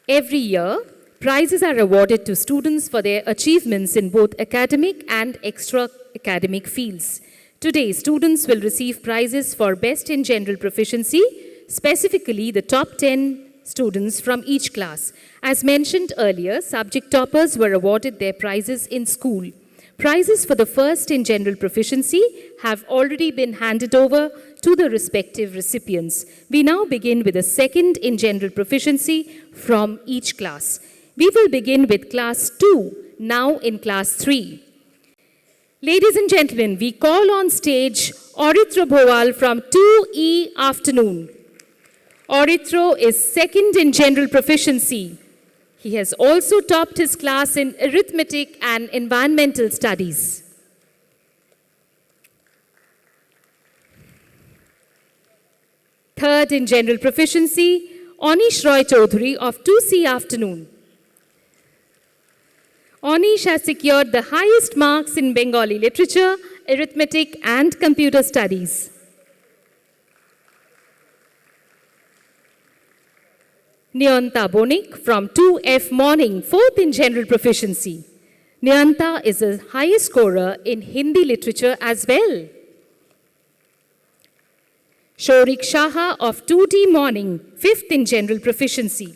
Every year, prizes are awarded to students for their achievements in both academic and extra-academic fields. Today, students will receive prizes for Best in General Proficiency, specifically the top 10 students from each class. As mentioned earlier, subject toppers were awarded their prizes in school. Prizes for the first in general proficiency have already been handed over to the respective recipients. We now begin with the second in general proficiency from each class. We will begin with class 2, now in class 3. Ladies and gentlemen, we call on stage Auritro Bhowal from 2E Afternoon. Auritro is second in general proficiency. He has also topped his class in arithmetic and environmental studies. Third in general proficiency, Anish Roy Chaudhary of 2C Afternoon. Anish has secured the highest marks in Bengali literature, arithmetic and computer studies. Niyanta Bonik from 2F Morning, fourth in general proficiency. Niyanta is the highest scorer in Hindi literature as well. Shorik Shaha of 2D Morning, 5th in General Proficiency.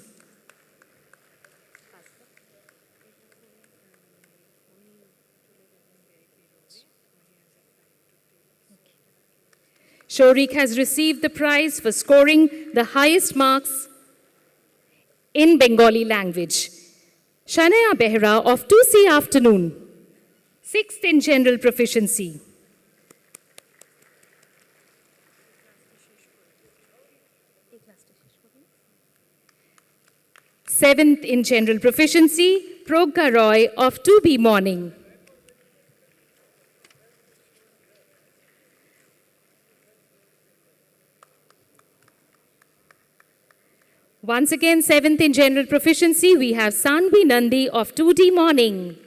Shorik has received the prize for scoring the highest marks in Bengali language. Shanaya Behra of 2C Afternoon, 6th in General Proficiency. Seventh in General Proficiency, Progga Roy of 2B Morning. Once again, 7th in General Proficiency, we have Sanvi Nandi of 2D Morning.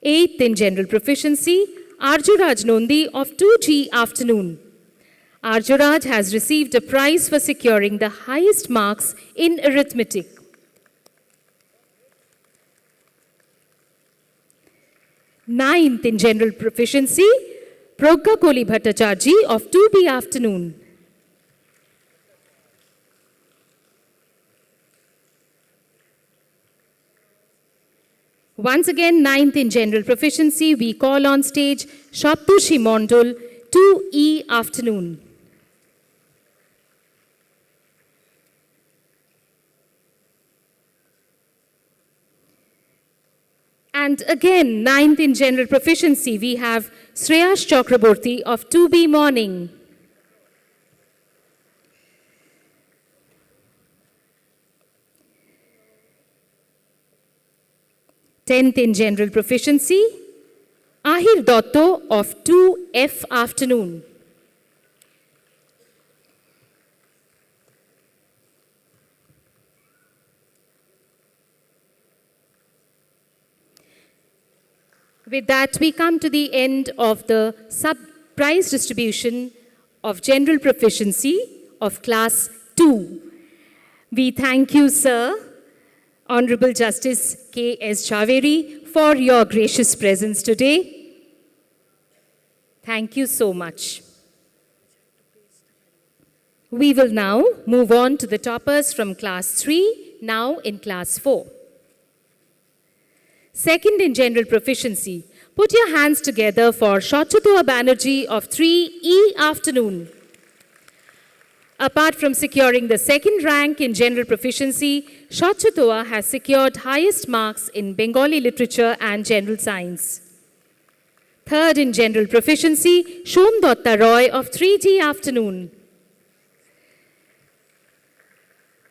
Eighth in General Proficiency, Arjuraj Nondi of 2G Afternoon. Arjuraj has received a prize for securing the highest marks in arithmetic. Ninth in General Proficiency, Progga Koli Bhattacharjee of 2B Afternoon. Once again, 9th in General Proficiency, we call on stage Shaptushi Mondol, 2E Afternoon. And again, 9th in General Proficiency, we have Sreyash Chakraborty of 2B Morning. Tenth in General Proficiency, Ahir Dotto of 2F Afternoon. With that, we come to the end of the sub-prize distribution of General Proficiency of Class 2. We thank you, Sir, Honorable Justice K.S. Chaveri, for your gracious presence today. Thank you so much. We will now move on to the toppers from Class 3, now in Class 4. Second in General Proficiency, put your hands together for Shachutawa Banerjee of 3E Afternoon. Apart from securing the second rank in General Proficiency, Shachutawa has secured highest marks in Bengali Literature and General Science. Third in General Proficiency, Shom Datta Roy of 3D Afternoon.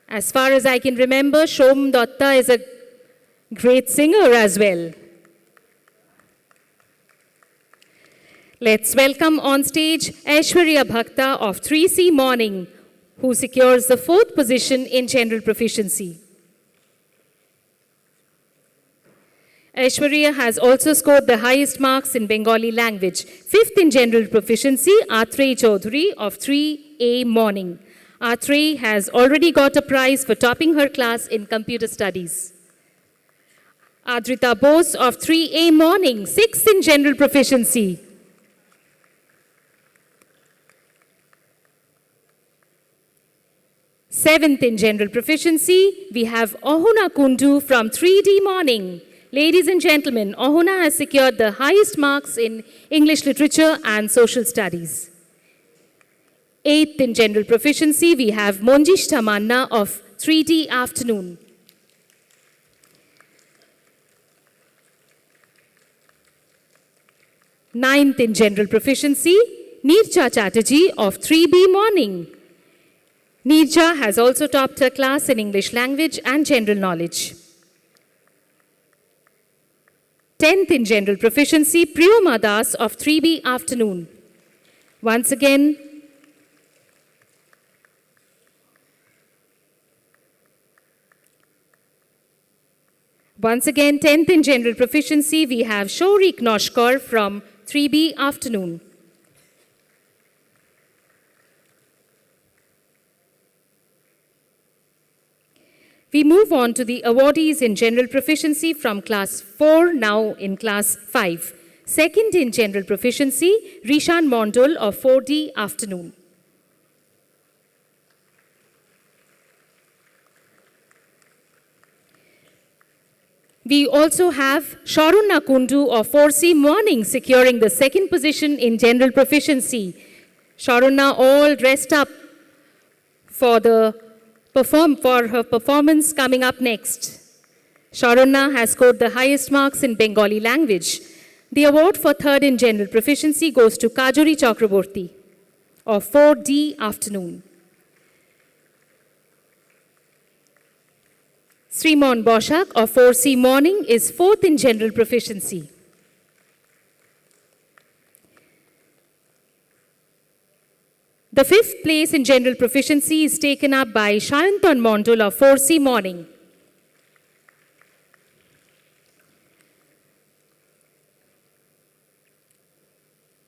As far as I can remember, Shom Datta is a great singer as well. Let's welcome on stage Aishwarya Bhakta of 3C Morning, who secures the 4th position in General Proficiency. Aishwarya has also scored the highest marks in Bengali language. 5th in General Proficiency, Atrey Chaudhary of 3A Morning. Atrey has already got a prize for topping her class in computer studies. Adrita Bose of 3A Morning, 6th in General Proficiency. Seventh in General Proficiency, we have Ohuna Kundu from 3D Morning. Ladies and gentlemen, Ohuna has secured the highest marks in English Literature and Social Studies. Eighth in General Proficiency, we have Monjish Tamanna of 3D Afternoon. Ninth in General Proficiency, Neerja Chatterjee of 3B Morning. Neerja has also topped her class in English Language and General Knowledge. 10th in General Proficiency, Priyoma Das of 3B Afternoon. Once again, Once again, 10th in General Proficiency, we have Shorik Noshkar from 3B Afternoon. We move on to the awardees in general proficiency from class 4, now in class 5. Second in general proficiency, Rishan Mondol of 4D afternoon. We also have Sharuna Kundu of 4C morning securing the second position in general proficiency. Sharuna all dressed up for her performance coming up next. Sharuna has scored the highest marks in Bengali language. The award for third in general proficiency goes to Kajori Chakraborty of 4D afternoon. Srimon Boshak of 4C morning is fourth in general proficiency. The fifth place in general proficiency is taken up by Shayantan Mondol of 4C morning.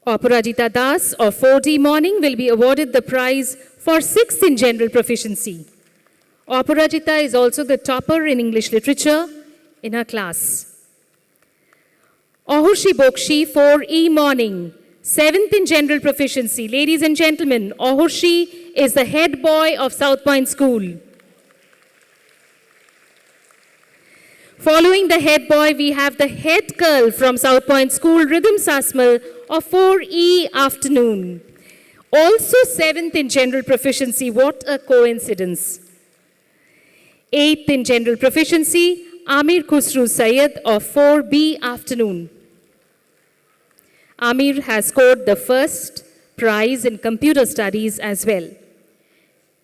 Aparajita Das of 4D morning will be awarded the prize for sixth in general proficiency. Aparajita is also the topper in English literature in her class. Ahurshi Bokshi, 4E morning, seventh in general proficiency. Ladies and gentlemen, Ahurshi is the head boy of South Point School. Following the head boy, we have the head girl from South Point School, Rhythm Sasmal of 4E afternoon. Also seventh in general proficiency. What a coincidence. Eighth in general proficiency, Amir Khusru Syed of 4B afternoon. Amir has scored the first prize in computer studies as well.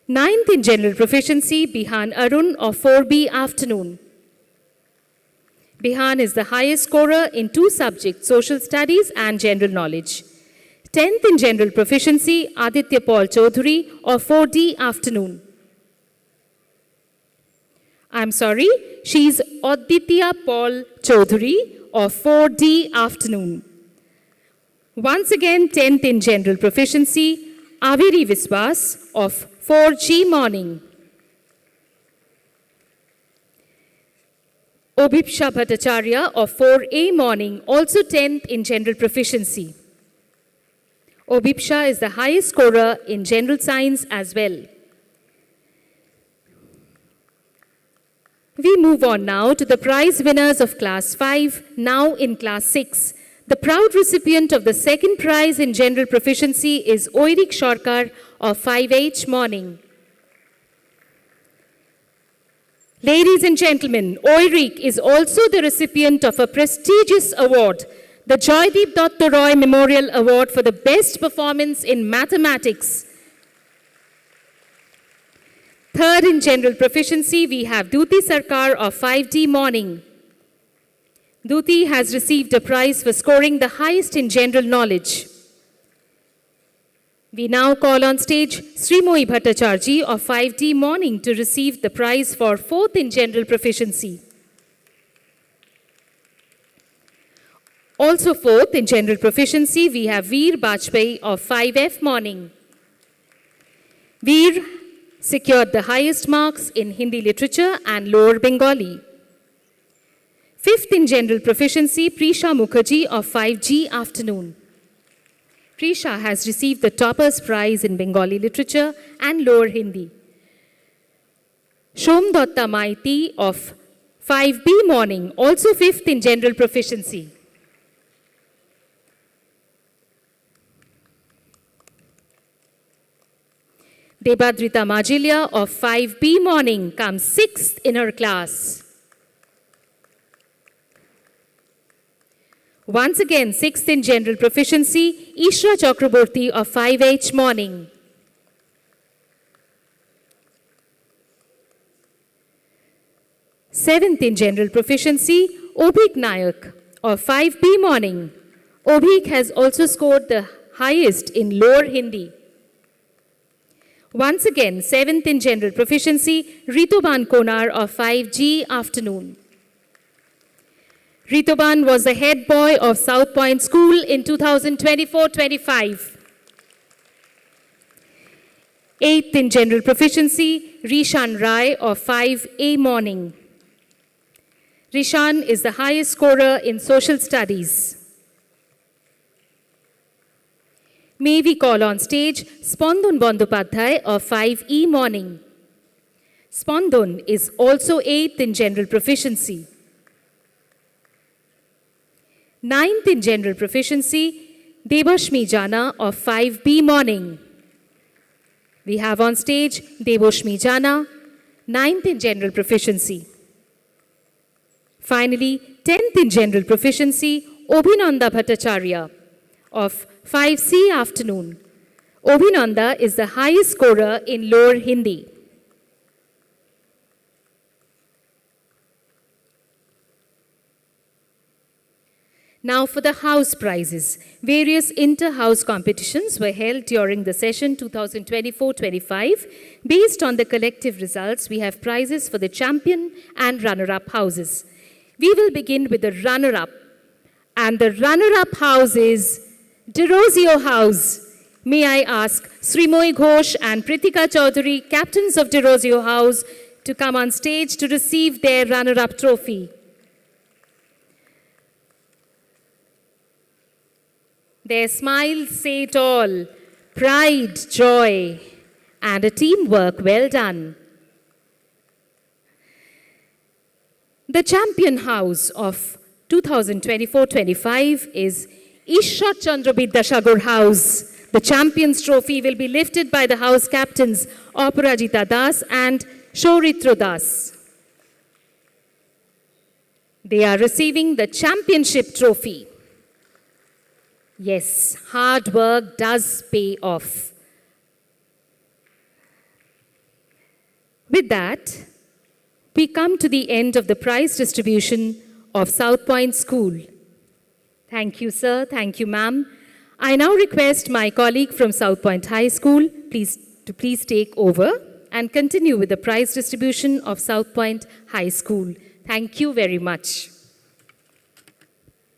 Ninth in general proficiency, Bihan Arun of 4B afternoon. Bihan is the highest scorer in two subjects, social studies and general knowledge. 10th in general proficiency, Aditya Paul Chaudhary of 4D afternoon. I'm sorry, she's Aditya Paul Chaudhary of 4D afternoon. Once again, 10th in general proficiency, Aviri Viswas of 4G morning. Obhipsha Bhattacharya of 4A morning, also 10th in general proficiency. Obhipsha is the highest scorer in general science as well. We move on now to the prize winners of class 5, now in class 6. The proud recipient of the second prize in general proficiency is Oirik Shorkar of 5H morning. Ladies and gentlemen, Oirik is also the recipient of a prestigious award, the Joydeep Datta Roy Memorial Award for the best performance in mathematics. Third in general proficiency, we have Duti Sarkar of 5D morning. Duti has received a prize for scoring the highest in general knowledge. We now call on stage Srimoyi Bhattacharji of 5D morning to receive the prize for fourth in general proficiency. Also fourth in general proficiency, we have Veer Bajpai of 5F morning. Veer secured the highest marks in Hindi literature and Lower Bengali. Fifth in general proficiency, Prisha Mukherjee of 5G afternoon. Prisha has received the topper's prize in Bengali literature and Lower Hindi. Shom Datta Maiti of 5B morning, also fifth in general proficiency. Debadrita Majilia of 5B morning comes sixth in her class. Once again, sixth in general proficiency, Ishra Chakraborty of 5H morning. Seventh in general proficiency, Obhik Nayak of 5B morning. Obhik has also scored the highest in Lower Hindi. Once again, seventh in general proficiency, Rituban Konar of 5G afternoon. Rituban was the head boy of South Point School in 2024-25. 8th in General Proficiency, Rishan Rai of 5A Morning. Rishan is the highest scorer in Social Studies. May we call on stage Spondon Bandopadhyay of 5E Morning. Spondon is also 8th in General Proficiency. 9th in General Proficiency, Debashmi Jana of 5B Morning. We have on stage Debashmi Jana, 9th in General Proficiency. Finally, 10th in General Proficiency, Obhinanda Bhattacharya of 5C Afternoon. Obhinanda is the highest scorer in Lower Hindi. Now for the house prizes. Various inter-house competitions were held during the session 2024-25. Based on the collective results, we have prizes for the champion and runner-up houses. We will begin with the runner-up. And the runner-up house is Derozio House. May I ask Srimoy Ghosh and Pritika Chaudhary, captains of Derozio House, to come on stage to receive their runner-up trophy. Their smiles say it all, pride, joy, and a teamwork well done. The champion house of 2024-25 is Ishwar Chandra Bidyasagar House. The champions trophy will be lifted by the house captains Aparajita Das and Shoritro Das. They are receiving the championship trophy. Yes, hard work does pay off. With that, we come to the end of the prize distribution of South Point School. Thank you, sir. Thank you, ma'am. I now request my colleague from South Point High School to please take over and continue with the prize distribution of South Point High School. Thank you very much.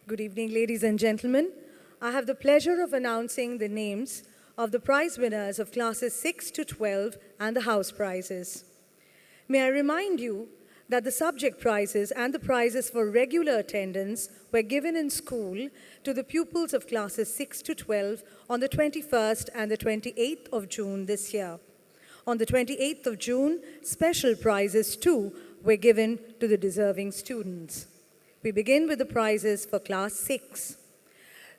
Good evening, ladies and gentlemen. I have the pleasure of announcing the names of the prize winners of classes 6 to 12 and the house prizes. May I remind you that the subject prizes and the prizes for regular attendance were given in school to the pupils of classes 6 to 12 on the 21st and the 28th of June this year. On the 28th of June, special prizes too were given to the deserving students. We begin with the prizes for class 6.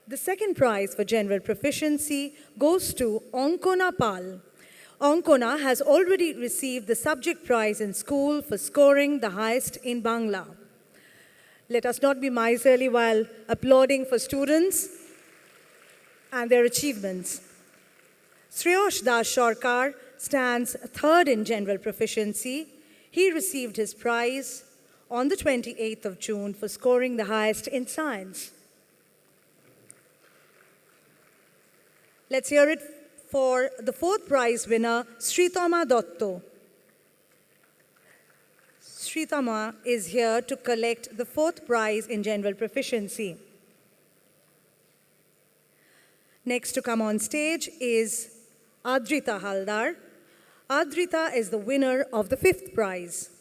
The second prize for general proficiency goes to Onkona Pal. Onkona has already received the subject prize in school for scoring the highest in Bangla. Let us not be miserly while applauding for students and their achievements. Shreyosh Das Sarkar stands third in general proficiency. He received his prize on the 28th of June for scoring the highest in science. Let's hear it for the fourth prize winner, Sritama Dotto. Sritama is here to collect the fourth prize in general proficiency. Next to come on stage is Adrita Haldar. Adrita is the winner of the fifth prize.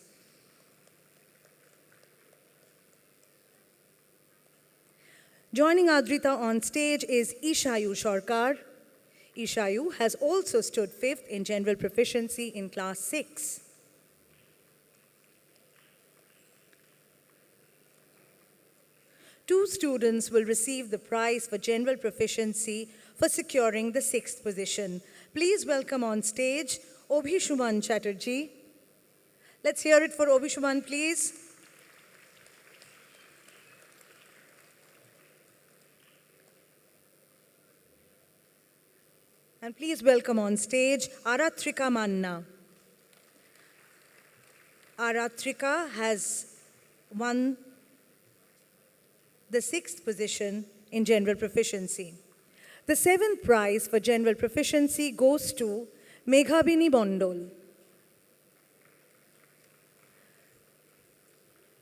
Joining Adrita on stage is Ishayu Sarkar. Ishayu has also stood fifth in general proficiency in class 6. Two students will receive the prize for general proficiency for securing the sixth position. Please welcome on stage Obhishuman Chatterjee. Let's hear it for Obhishuman, please. And please welcome on stage Aratrika Manna. Aratrika has won the sixth position in general proficiency. The seventh prize for general proficiency goes to Meghabini Bondol.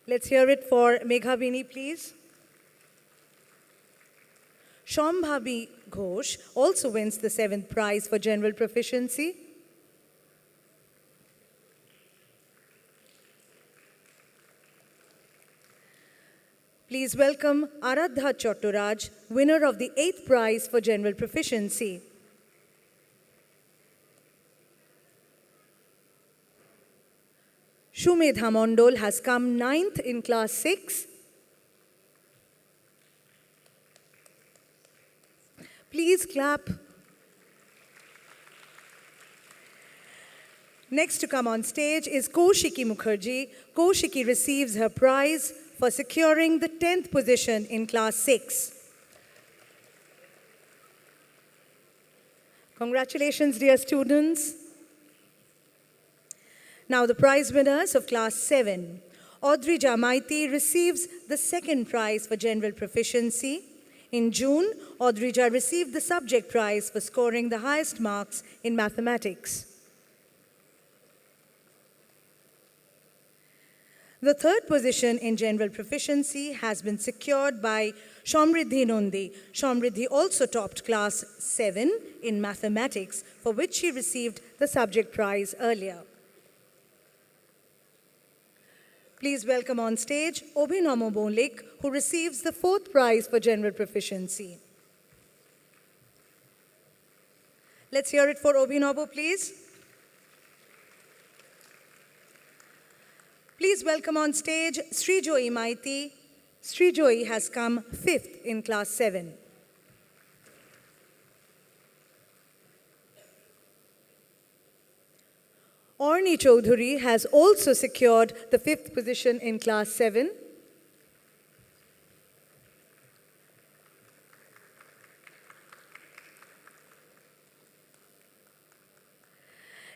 Let's hear it for Meghabini, please. Shambhavi Ghosh also wins the seventh prize for general proficiency. Please welcome Aradha Chotturaj, winner of the 8th prize for general proficiency. Shumedha Mondol has come 9th in class 6. Please clap. Next to come on stage is Kaushiki Mukherjee. Kaushiki receives her prize for securing the 10th position in class 6. Congratulations, dear students. Now the prize winners of class 7. Audrija Maiti receives the 2nd prize for general proficiency. In June, Audrija received the subject prize for scoring the highest marks in mathematics. The 3rd position in general proficiency has been secured by Shamriddhi Nondi. Shamriddhi also topped class 7 in mathematics, for which she received the subject prize earlier. Please welcome on stage Obhinomo Bolik, who receives the 4th prize for general proficiency. Let's hear it for Obhinomo, please. Please welcome on stage Srijoy Maiti. Srijoy has come 5th in class 7. Orni Chaudhuri has also secured the 5th position in class 7.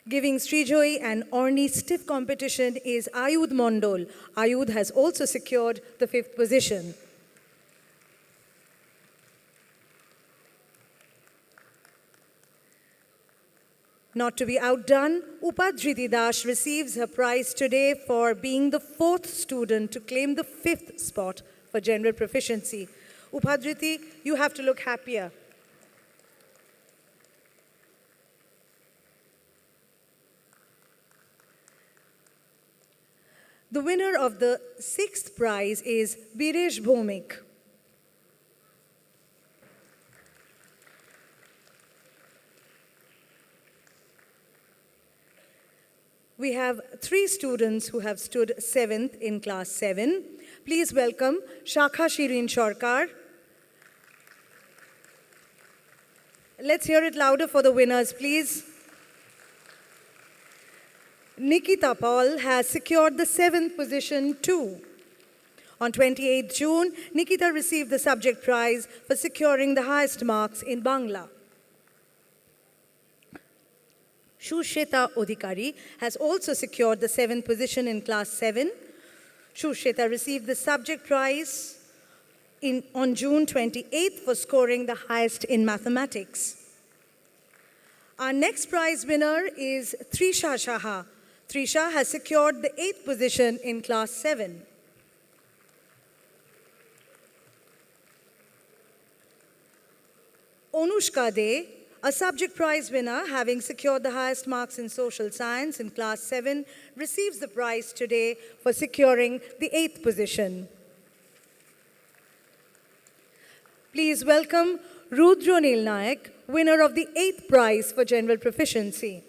Giving Srijoy and Orni stiff competition is Ayud Mondol. Ayud has also secured the 5th position. Not to be outdone, Upadriti Dash receives her prize today for being the 4th student to claim the 5th spot for general proficiency. Upadriti, you have to look happier. The winner of the 6th prize is Biresh Bhomik. We have 3 students who have stood 7th in class 7. Please welcome Shakha Shirin Shorkar. Let's hear it louder for the winners, please. Nikita Paul has secured the 7th position too. On 28 June, Nikita received the subject prize for securing the highest marks in Bangla. Shusheta Odhikari has also secured the 7th position in class 7. Shusheta received the subject prize on June 28th for scoring the highest in mathematics. Our next prize winner is Trisha Shaha. Trisha has secured the 8th position in class 7. Onushka De, a subject prize winner having secured the highest marks in social science in class 7, receives the prize today for securing the 8th position. Please welcome Rudra Nil Nayak, winner of the 8th prize for general proficiency.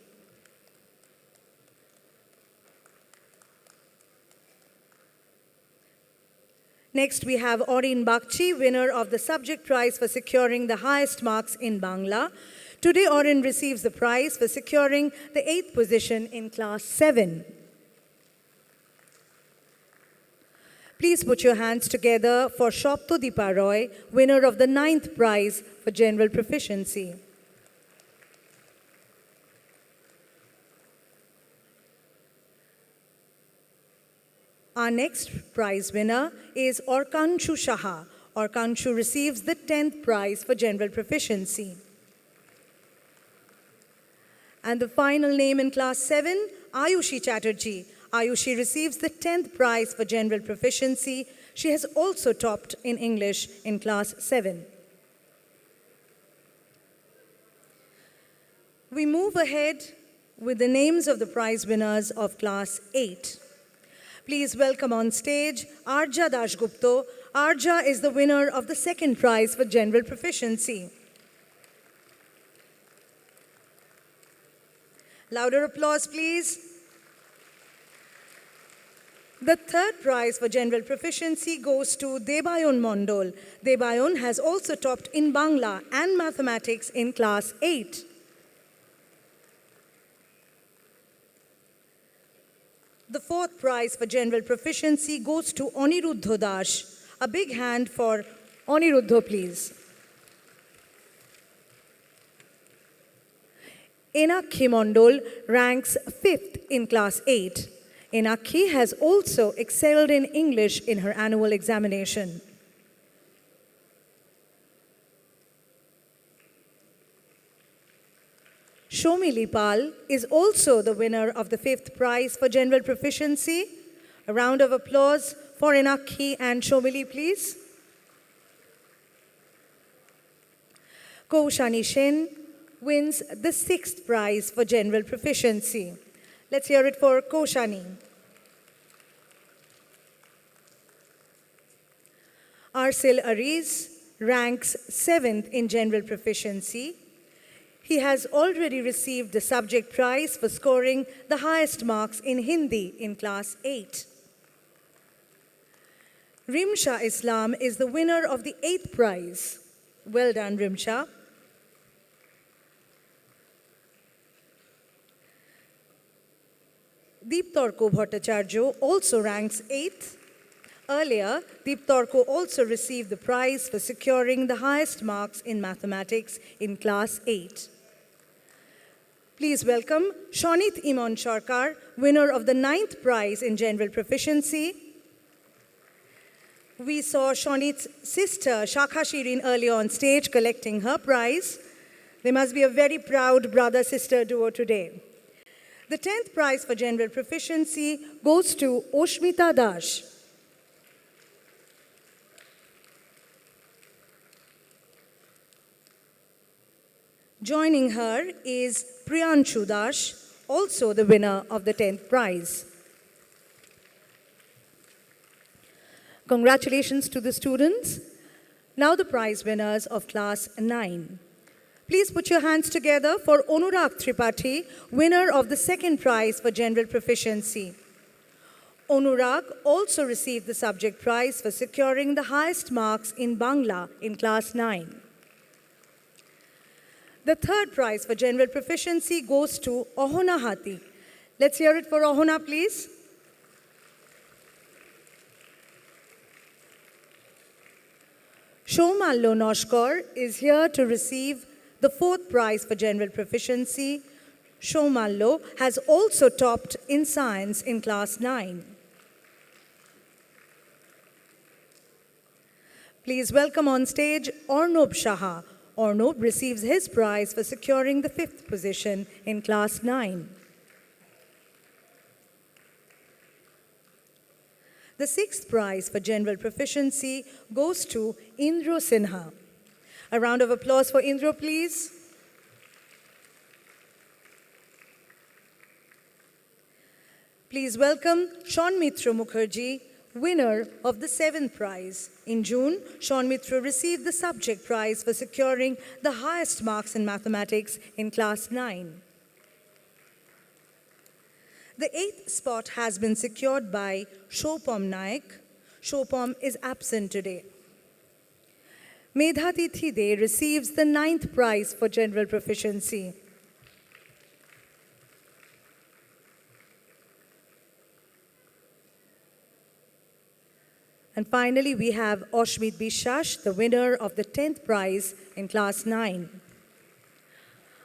Next, we have Orin Bakchi, winner of the subject prize for securing the highest marks in Bangla. Today, Orin receives the prize for securing the 8th position in class 7. Please put your hands together for Shopto Deepa Roy, winner of the 9th prize for general proficiency. Our next prize winner is Orkanshu Shaha. Orkanshu receives the 10th prize for general proficiency. And the final name in class 7, Ayushi Chatterjee. Ayushi receives the 10th prize for general proficiency. She has also topped in English in class 7. We move ahead with the names of the prize winners of class 8. Please welcome on stage Arja Dashgupta. Arja is the winner of the second prize for general proficiency. Louder applause, please. The third prize for general proficiency goes to Debayon Mondol. Debayon has also topped in Bangla and mathematics in class 8. The fourth prize for general proficiency goes to Aniruddha Das. A big hand for Aniruddha, please. Enakhi Mondol ranks 5th in class 8. Enakhi has also excelled in English in her annual examination. Shomili Pal is also the winner of the 5th prize for general proficiency. A round of applause for Enakhi and Shomili, please. Kaushani Shen wins the 6th prize for general proficiency. Let's hear it for Kaushani. Arsil Ariz ranks 7th in general proficiency. He has already received the subject prize for scoring the highest marks in Hindi in class 8. Rimsha Islam is the winner of the 8th prize. Well done, Rimsha. Deeptorko Bhattacharya also ranks 8th. Earlier, Deeptorko also received the prize for securing the highest marks in mathematics in class 8. Please welcome Shonit Imon Sharkar, winner of the 9th prize in general proficiency. We saw Shonit's sister, Shakha Shirin, earlier on stage collecting her prize. They must be a very proud brother-sister duo today. The 10th prize for general proficiency goes to Oshmita Das. Joining her is Priyanshu Das, also the winner of the 10th prize. Congratulations to the students. Now the prize winners of class 9. Please put your hands together for Anurag Tripathi, winner of the 2nd prize for general proficiency. Anurag also received the subject prize for securing the highest marks in Bangla in class 9. The 3rd prize for general proficiency goes to Ohona Hati. Let's hear it for Ohona, please. Shomallo Noshkar is here to receive the 4th prize for general proficiency. Shomallo has also topped in science in class 9. Please welcome on stage Arnob Shaha. Arnob receives his prize for securing the 5th position in class 9. The 6th prize for general proficiency goes to Indro Sinha. A round of applause for Indro, please. Please welcome Sean Mitra Mukherjee, winner of the 7th prize. In June, Sean Mitra received the subject prize for securing the highest marks in mathematics in class 9. The 8th spot has been secured by Shopom Naik. Shopom is absent today. Medha Thide receives the 9th prize for general proficiency. And finally, we have Oshmit Bishash, the winner of the 10th prize in class 9.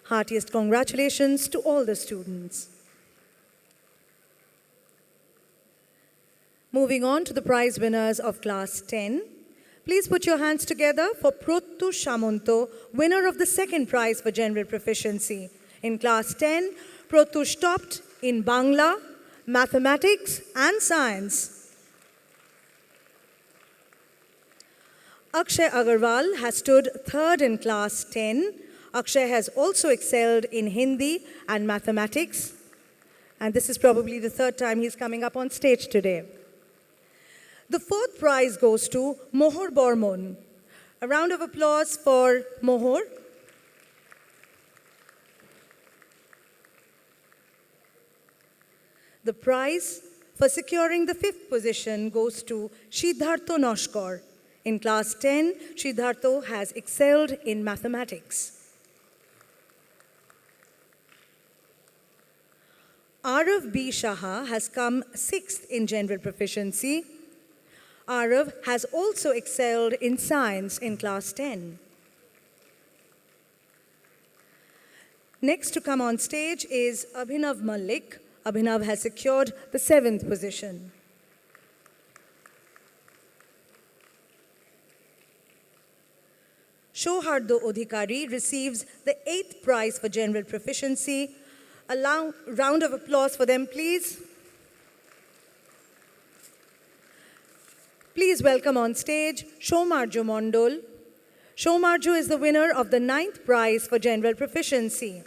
Heartiest congratulations to all the students. Moving on to the prize winners of class 10. Please put your hands together for Prottush Shamonto, winner of the 2nd prize for general proficiency. In class 10, Prottush topped in Bangla, mathematics, and science. Akshay Agarwal has stood 3rd in class 10. Akshay has also excelled in Hindi and mathematics. And this is probably the 3rd time he's coming up on stage today. The fourth prize goes to Mohor Bormon. A round of applause for Mohor. The prize for securing the fifth position goes to Siddhartho Noshkar. In class 10, Siddhartho has excelled in mathematics. Arav B. Shaha has come 6th in general proficiency. Arav has also excelled in science in class 10. Next to come on stage is Abhinav Malik. Abhinav has secured the 7th position. Shohardo Odhikari receives the 8th prize for general proficiency. A round of applause for them, please. Please welcome on stage Shomarjo Mondol. Shomarjo is the winner of the 9th prize for general proficiency.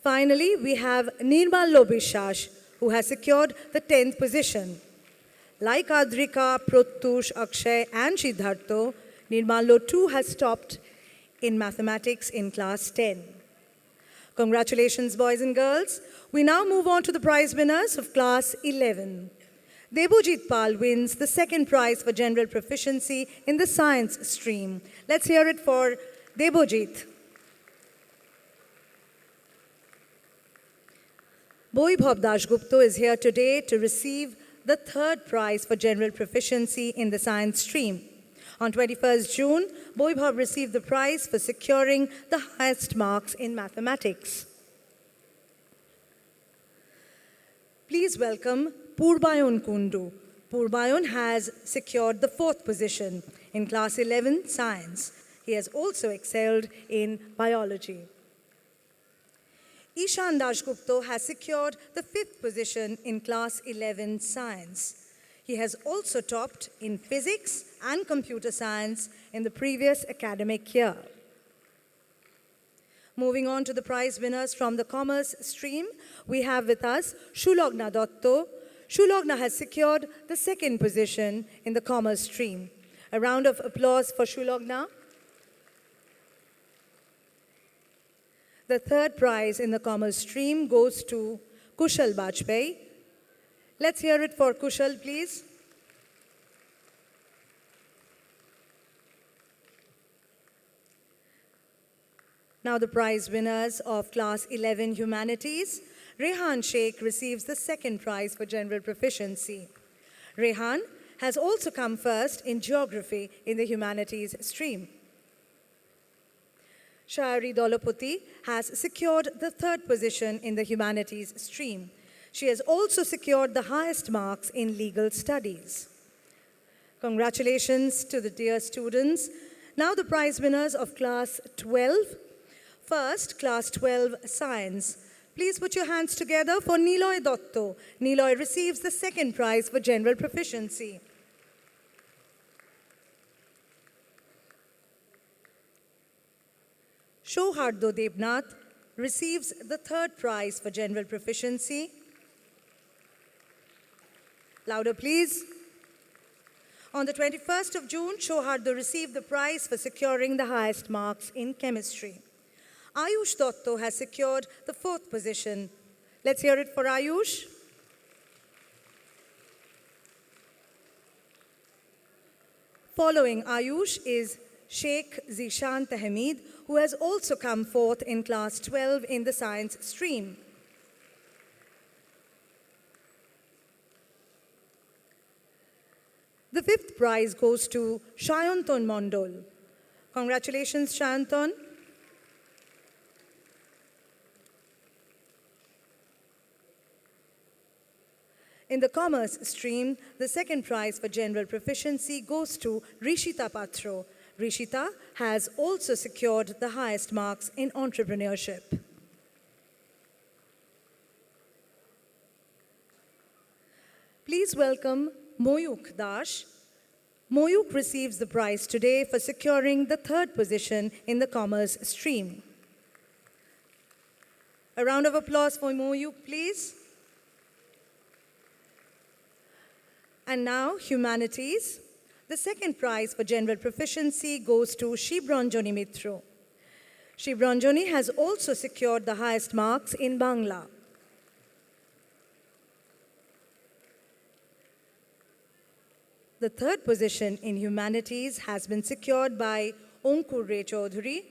Finally, we have Nirmal Lobishash, who has secured the 10th position. Like Adrika, Prottush, Akshay, and Siddhartho, Nirmalo too has topped in mathematics in class 10. Congratulations, boys and girls. We now move on to the prize winners of class 11. Debojit Pal wins the 2nd prize for general proficiency in the science stream. Let's hear it for Debojit. Boibhav Dashgupta is here today to receive the 3rd prize for general proficiency in the science stream. On 21st June, Boibhav received the prize for securing the highest marks in mathematics. Please welcome Purbayon Kundu. Purbayon has secured the 4th position in class 11 science. He has also excelled in biology. Ishan Dashgupta has secured the 5th position in class 11 science. He has also topped in physics and computer science in the previous academic year. Moving on to the prize winners from the commerce stream, we have with us Shulogna Dotto. Shulogna has secured the 2nd position in the commerce stream. A round of applause for Shulogna. The 3rd prize in the commerce stream goes to Kushal Bajpayee. Let's hear it for Kushal, please. Now the prize winners of class 11 humanities. Rehan Sheikh receives the 2nd prize for general proficiency. Rehan has also come 1st in geography in the humanities stream. Shayari Dolapati has secured the 3rd position in the humanities stream. She has also secured the highest marks in legal studies. Congratulations to the dear students. Now the prize winners of class 12. First, class 12 science. Please put your hands together for Niloy Dotto. Niloy receives the 2nd prize for general proficiency. Shohardo Debnath receives the 3rd prize for general proficiency. Louder, please. On the 21st of June, Shohardo received the prize for securing the highest marks in chemistry. Ayush Dotto has secured the 4th position. Let's hear it for Ayush. Following Ayush is Sheikh Zishan Tahmid, who has also come 4th in class 12 in the science stream. The 5th prize goes to Shayanton Mondol. Congratulations, Shayanton. In the commerce stream, the 2nd prize for general proficiency goes to Rishita Patro. Rishita has also secured the highest marks in entrepreneurship. Please welcome Moyuk Dash. Moyuk receives the prize today for securing the 3rd position in the commerce stream. A round of applause for Moyuk, please. And now, humanities. The second prize for general proficiency goes to Shibranjani Mitro. Shibranjani has also secured the highest marks in Bangla. The third position in humanities has been secured by Onkur Ray Chaudhary.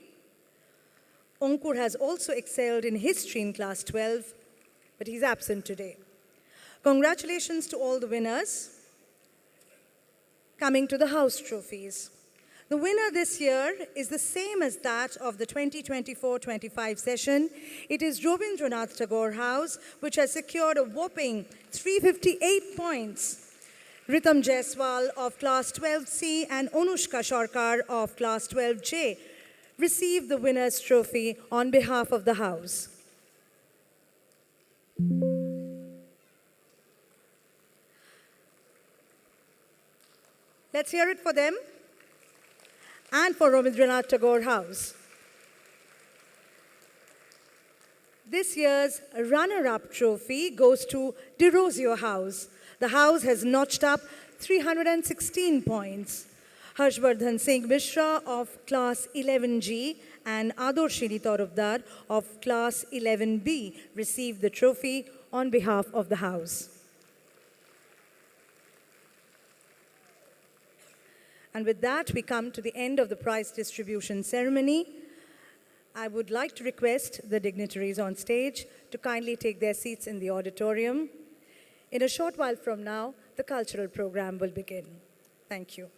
Onkur has also excelled in history in class 12, but he's absent today. Congratulations to all the winners. Coming to the house trophies. The winner this year is the same as that of the 2024-25 session. It is Rabindranath Tagore House, which has secured a whopping 358 points. Ritam Jaiswal of class 12C and Anushka Sharkar of class 12J received the winner's trophy on behalf of the house. Let's hear it for them and for Rabindranath Tagore House. This year's runner-up trophy goes to De Rosio House. The house has notched up 316 points. Harshvardhan Singh Mishra of class 11G and Adarshini Torubdar of class 11B received the trophy on behalf of the house. And with that, we come to the end of the prize distribution ceremony. I would like to request the dignitaries on stage to kindly take their seats in the auditorium. In a short while from now, the cultural program will begin. Thank you.